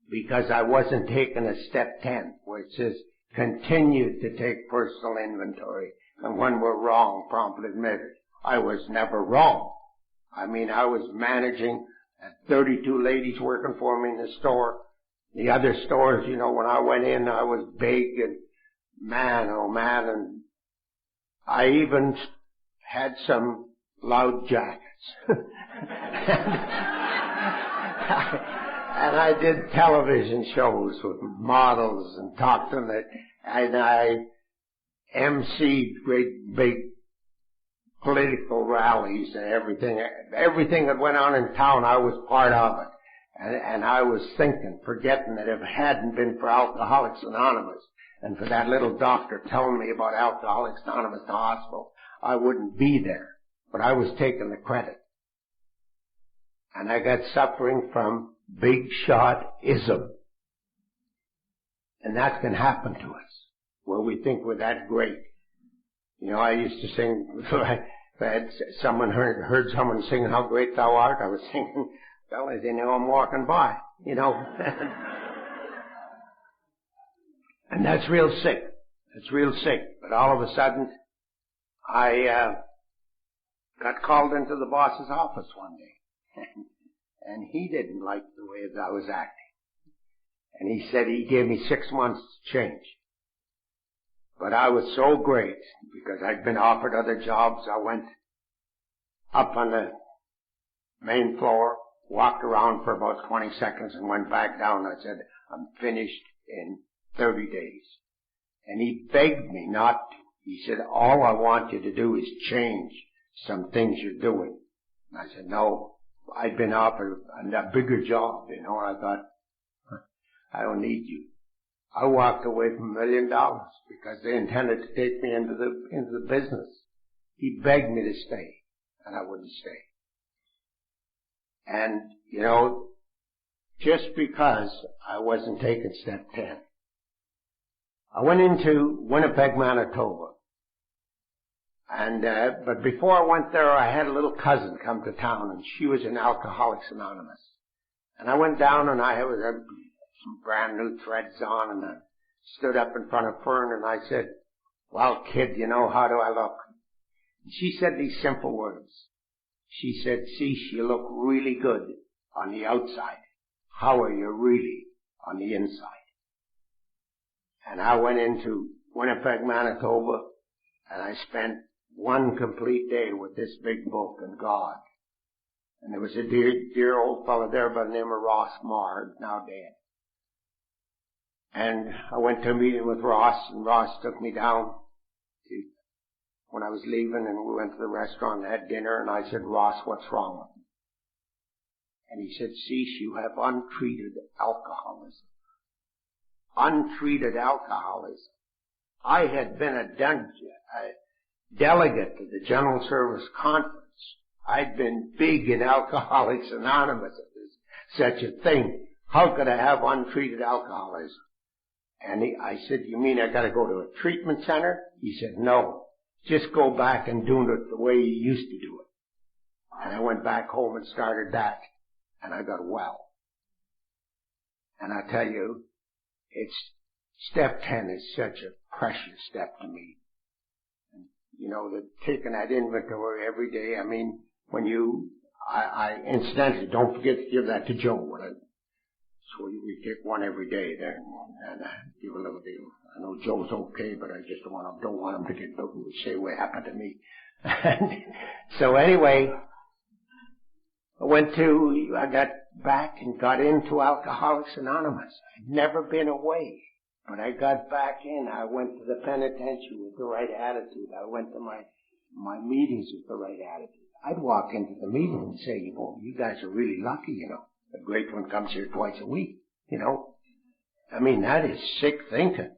Speaker 2: Because I wasn't taking a step 10, where it says, continue to take personal inventory. And when we're wrong, promptly admit it. I was never wrong. I mean, I was managing had 32 ladies working for me in the store. The other stores, you know, when I went in, I was big and man, oh man, and I even had some loud jackets. And I did television shows with models and talked to them, and I emceed great big political rallies and everything. Everything that went on in town, I was part of it. And I was thinking, forgetting that if it hadn't been for Alcoholics Anonymous and for that little doctor telling me about Alcoholics Anonymous in the hospital, I wouldn't be there. But I was taking the credit. And I got suffering from big shot-ism. And that can happen to us, where we think we're that great. You know, I used to sing, if I had someone heard someone sing How Great Thou Art, I was singing, well, they know I'm walking by, you know. And that's real sick. It's real sick. But all of a sudden, I got called into the boss's office one day. And he didn't like the way that I was acting. And he said he gave me 6 months to change. But I was so great, because I'd been offered other jobs, I went up on the main floor, walked around for about 20 seconds and went back down. I said, I'm finished in 30 days. And he begged me not to. He said, all I want you to do is change some things you're doing. And I said, no. I'd been offered a bigger job, you know, and I thought, I don't need you. I walked away from $1 million because they intended to take me into the business. He begged me to stay, and I wouldn't stay. And, you know, just because I wasn't taking step 10, I went into Winnipeg, Manitoba. And, but before I went there, I had a little cousin come to town, and she was in Alcoholics Anonymous. And I went down, and I had some brand new threads on, and I stood up in front of Fern, and I said, well, kid, you know, how do I look? And she said these simple words. She said, "Cease, you look really good on the outside. How are you really on the inside?" And I went into Winnipeg, Manitoba, and I spent one complete day with this big book and God. And there was a dear old fellow there by the name of Ross Marr, now dead. And I went to a meeting with Ross, and Ross took me down when I was leaving, and we went to the restaurant and had dinner, and I said, Ross, what's wrong with me? And he said, Cease, you have untreated alcoholism. Untreated alcoholism. I had been a delegate to the General Service Conference. I'd been big in Alcoholics Anonymous. If there's such a thing, how could I have untreated alcoholism? And I said, you mean I got to go to a treatment center? He said, no. Just go back and do it the way you used to do it. And I went back home and started that, and I got well. And I tell you, it's step 10 is such a precious step to me. And, you know, taking that inventory every day. I mean, when I incidentally, don't forget to give that to Joe. So we take one every day there and give a little deal. I know Joe's okay, but I just don't want him to get say what happened to me. So anyway, I got back and got into Alcoholics Anonymous. I'd never been away, but I got back in. I went to the penitentiary with the right attitude. I went to my meetings with the right attitude. I'd walk into the meeting and say, you know, you guys are really lucky, you know. The great one comes here twice a week, you know. I mean, that is sick thinking.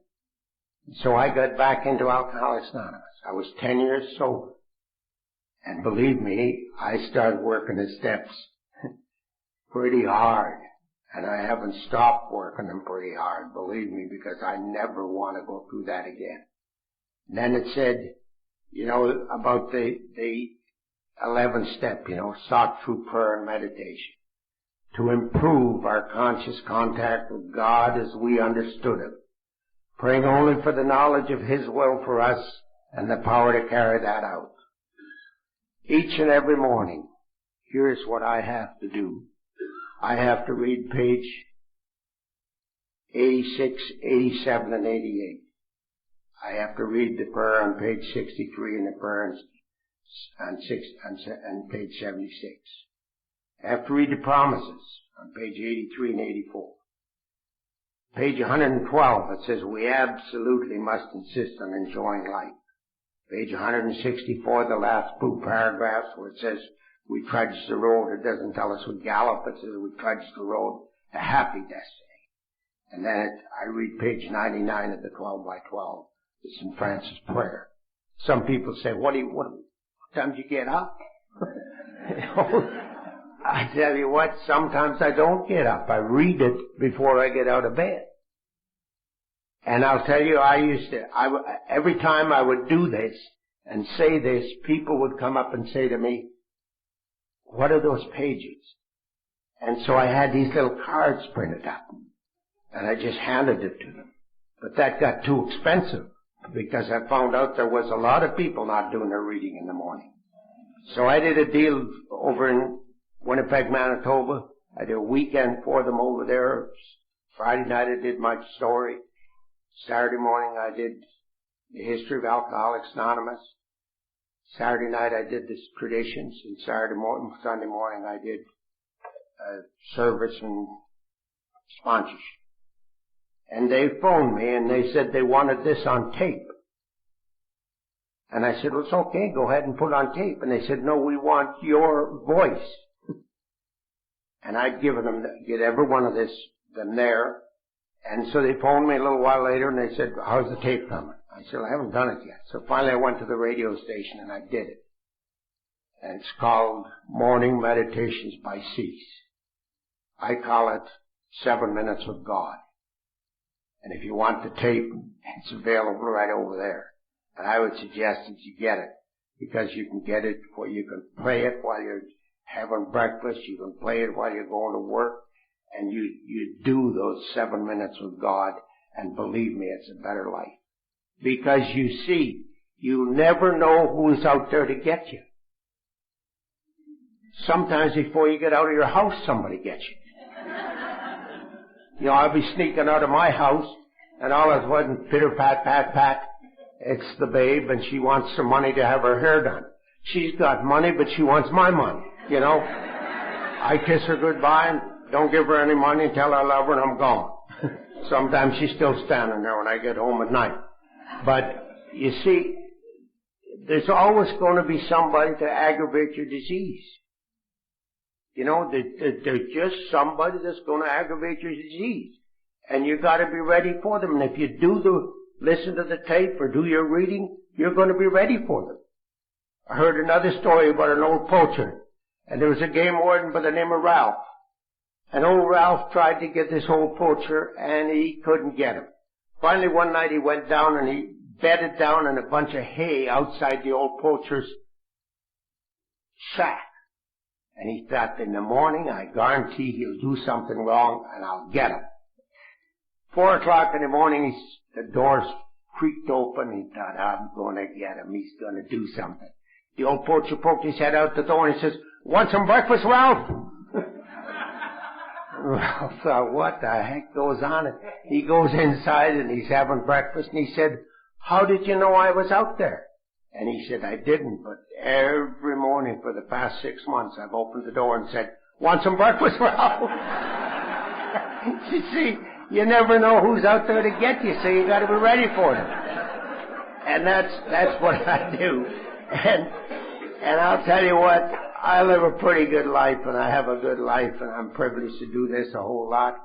Speaker 2: So I got back into Alcoholics Anonymous. I was 10 years sober. And believe me, I started working the steps pretty hard. And I haven't stopped working them pretty hard, believe me, because I never want to go through that again. And then it said, you know, about the 11th step, you know, sought through prayer and meditation, to improve our conscious contact with God as we understood Him, praying only for the knowledge of His will for us and the power to carry that out. Each and every morning, here's what I have to do I have to read page 86, 87, and 88. I have to read the prayer on page 63 and the prayer on page 76. I have to read the promises on page 83 and 84. Page 112, it says, we absolutely must insist on enjoying life. Page 164, the last two paragraphs, where it says, we trudge the road. It doesn't tell us we gallop. It says we trudge the road to happy destiny. And then I read page 99 of the 12 by 12, the St. Francis Prayer. Some people say, what time do you get up? I tell you what, sometimes I don't get up. I read it before I get out of bed. And I'll tell you, every time I would do this and say this, people would come up and say to me, what are those pages? And so I had these little cards printed up, and I just handed it to them. But that got too expensive, because I found out there was a lot of people not doing their reading in the morning. So I did a deal over in Winnipeg, Manitoba. I did a weekend for them over there. Friday night I did my story. Saturday morning I did the history of Alcoholics Anonymous. Saturday night I did the traditions, and Sunday morning I did service and sponsorship. And they phoned me and they said they wanted this on tape. And I said, well, it's okay, go ahead and put it on tape. And they said, no, we want your voice. And I'd given them, get every one of them there. And so they phoned me a little while later and they said, how's the tape coming? I said, I haven't done it yet. So finally I went to the radio station and I did it. And it's called Morning Meditations by Cease. I call it 7 Minutes with God. And if you want the tape, it's available right over there. And I would suggest that you get it, because you can get it, or you can play it while you're having breakfast, you can play it while you're going to work, and you do those 7 minutes with God, and believe me, it's a better life. Because you see, you never know who's out there to get you. Sometimes before you get out of your house, somebody gets you. You know, I'll be sneaking out of my house, and all of a sudden, pitter pat, pat, pat, it's the babe, and she wants some money to have her hair done. She's got money, but she wants my money, you know. I kiss her goodbye and don't give her any money, tell her I love her, and I'm gone. Sometimes she's still standing there when I get home at night. But, you see, there's always going to be somebody to aggravate your disease. You know, there's just somebody that's going to aggravate your disease. And you got to be ready for them. And if you listen to the tape or do your reading, you're going to be ready for them. I heard another story about an old poacher. And there was a game warden by the name of Ralph. And old Ralph tried to get this old poacher, and he couldn't get him. Finally, one night he went down and he bedded down in a bunch of hay outside the old poacher's shack. And he thought, in the morning, I guarantee he'll do something wrong, and I'll get him. 4 o'clock in the morning, the doors creaked open. He thought, I'm going to get him. He's going to do something. The old poacher poked his head out the door and he says, want some breakfast, Ralph? Ralph thought, what the heck goes on? He goes inside and he's having breakfast, and he said, how did you know I was out there? And he said, I didn't, but every morning for the past 6 months I've opened the door and said, want some breakfast, Ralph? You see, you never know who's out there to get you, so you got to be ready for them. And that's what I do. And I'll tell you what, I live a pretty good life, and I have a good life, and I'm privileged to do this a whole lot,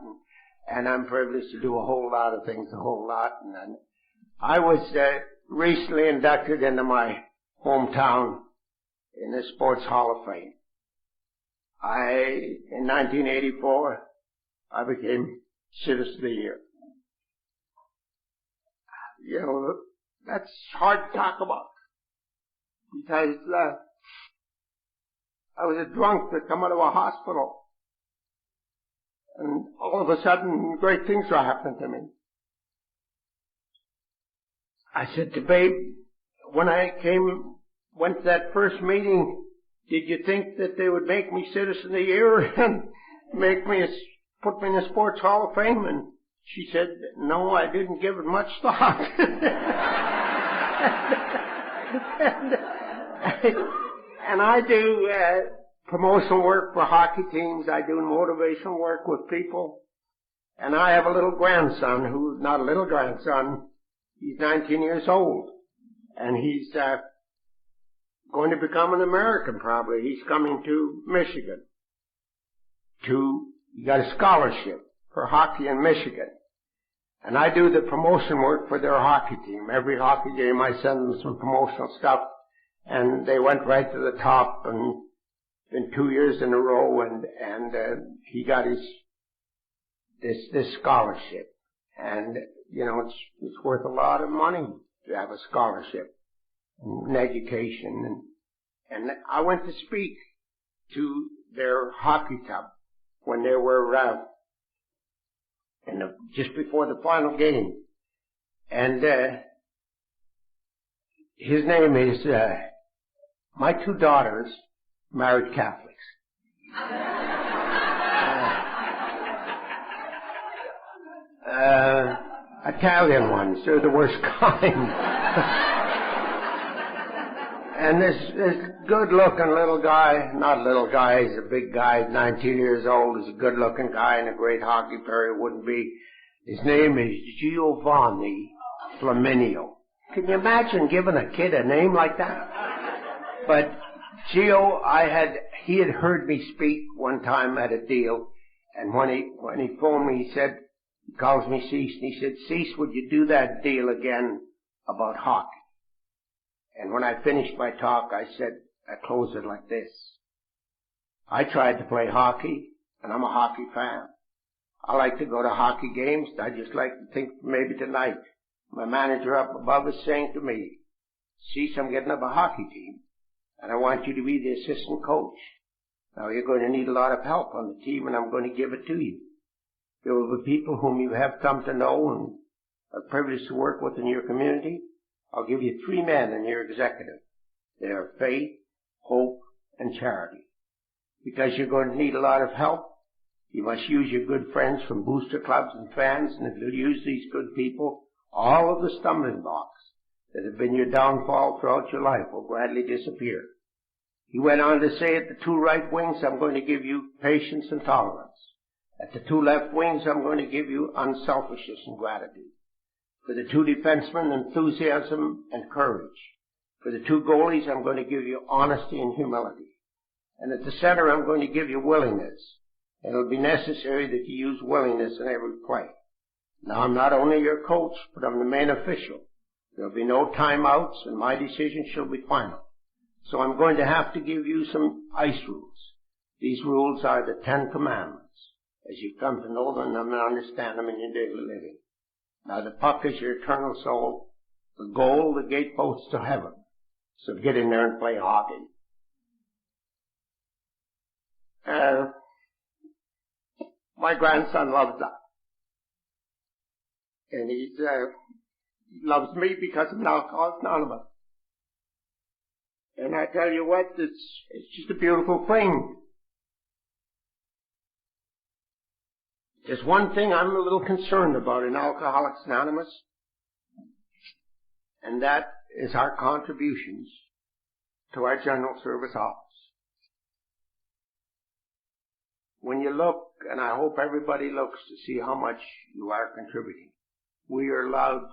Speaker 2: and I'm privileged to do a whole lot of things a whole lot. And I was recently inducted into my hometown in the Sports Hall of Fame. In 1984, I became Citizen of the Year. You know, that's hard to talk about, because I was a drunk that come out of a hospital, and all of a sudden, great things were happening to me. I said to Babe, when I went to that first meeting, did you think that they would make me Citizen of the Year? put me in the Sports Hall of Fame? And she said, no, I didn't give it much thought. And I do promotional work for hockey teams. I do motivational work with people. And I have a little grandson who's not a little grandson. He's 19 years old. And he's going to become an American probably. He's coming to Michigan. He got a scholarship for hockey in Michigan. And I do the promotion work for their hockey team. Every hockey game I send them some promotional stuff. And they went right to the top, and been 2 years in a row, and he got this scholarship. And, you know, it's worth a lot of money to have a scholarship and education. And I went to speak to their hockey club when they were, just before the final game. And, his name is, my two daughters married Catholics. Italian ones, they're the worst kind. And this good-looking little guy, not little guy, he's a big guy, 19 years old, he's a good-looking guy and a great hockey player, wouldn't be. His name is Giovanni Flaminio. Can you imagine giving a kid a name like that? But Gio, he had heard me speak one time at a deal, and when he phoned me, he calls me Cecil, and he said, Cecil, would you do that deal again about hockey? And when I finished my talk, I closed it like this. I tried to play hockey, and I'm a hockey fan. I like to go to hockey games. I just like to think maybe tonight, my manager up above is saying to me, Cecil, I'm getting up a hockey team, and I want you to be the assistant coach. Now, you're going to need a lot of help on the team, and I'm going to give it to you. There will be people whom you have come to know and are privileged to work with in your community. I'll give you 3 men in your executive. They are faith, hope, and charity. Because you're going to need a lot of help, you must use your good friends from booster clubs and fans, and if you'll use these good people, all of the stumbling blocks that have been your downfall throughout your life will gradually disappear. He went on to say, at the 2 right wings, I'm going to give you patience and tolerance. At the 2 left wings, I'm going to give you unselfishness and gratitude. For the 2 defensemen, enthusiasm and courage. For the 2 goalies, I'm going to give you honesty and humility. And at the center, I'm going to give you willingness. And it'll be necessary that you use willingness in every play. Now, I'm not only your coach, but I'm the main official. There'll be no timeouts, and my decision shall be final. So I'm going to have to give you some ice rules. These rules are the 10 Commandments, as you come to know them and understand them in your daily living. Now, the puck is your eternal soul. The goal, the gateposts to heaven. So get in there and play hockey. My grandson loves that. And he loves me because I'm Alcoholics Anonymous. And I tell you what, it's just a beautiful thing. There's one thing I'm a little concerned about in Alcoholics Anonymous, and that is our contributions to our general service office. When you look, and I hope everybody looks to see how much you are contributing, we are allowed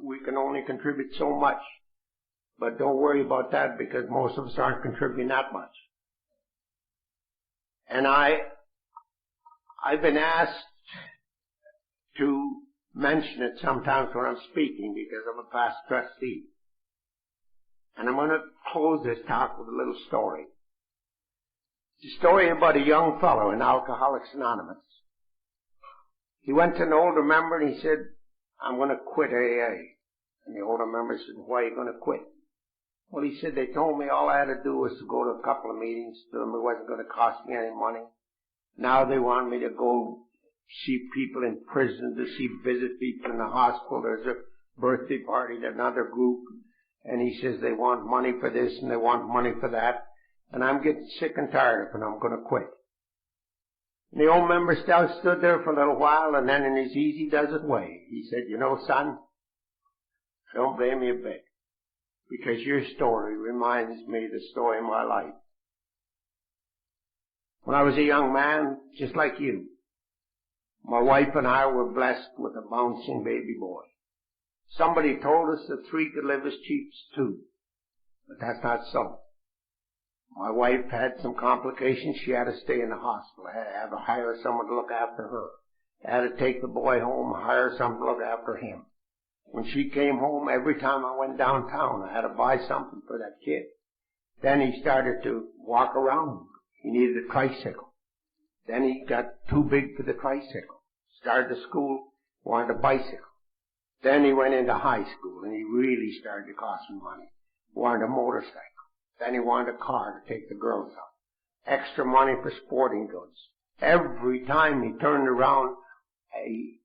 Speaker 2: we can only contribute so much. But don't worry about that because most of us aren't contributing that much. And I've been asked to mention it sometimes when I'm speaking because I'm a past trustee. And I'm going to close this talk with a little story. It's a story about a young fellow in Alcoholics Anonymous. He went to an older member and he said, I'm going to quit AA. And the older member said, why are you going to quit? Well, he said, they told me all I had to do was to go to a couple of meetings. To them, it wasn't going to cost me any money. Now they want me to go see people in prison, to visit people in the hospital. There's a birthday party at another group. And he says they want money for this and they want money for that. And I'm getting sick and tired of it and I'm going to quit. And the old member still stood there for a little while, and then in his easy does it way, he said, you know, son, I don't blame you a bit, because your story reminds me of the story of my life. When I was a young man, just like you, my wife and I were blessed with a bouncing baby boy. Somebody told us that 3 could live as cheap as 2, but that's not so. My wife had some complications. She had to stay in the hospital. I had to hire someone to look after her. I had to take the boy home, hire someone to look after him. When she came home, every time I went downtown, I had to buy something for that kid. Then he started to walk around. He needed a tricycle. Then he got too big for the tricycle. Started to school, wanted a bicycle. Then he went into high school, and he really started to cost him money. Wanted a motorcycle. Then he wanted a car to take the girls out. Extra money for sporting goods. Every time he turned around, he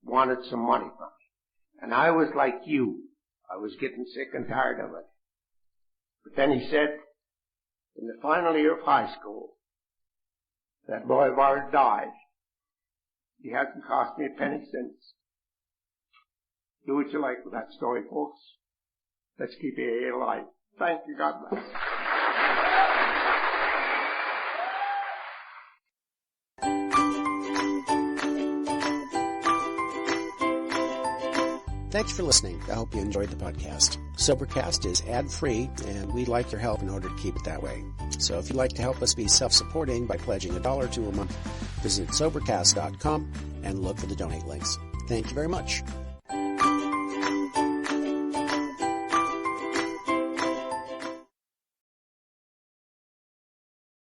Speaker 2: wanted some money from me. And I was like you. I was getting sick and tired of it. But then he said, in the final year of high school, that boy of ours died. He hasn't cost me a penny since. Do what you like with that story, folks. Let's keep AA alive. Thank you. God bless.
Speaker 1: Thanks for listening. I hope you enjoyed the podcast. Sobercast is ad-free, and we'd like your help in order to keep it that way. So if you'd like to help us be self-supporting by pledging $1 or $2 a month, visit Sobercast.com and look for the donate links. Thank you very much.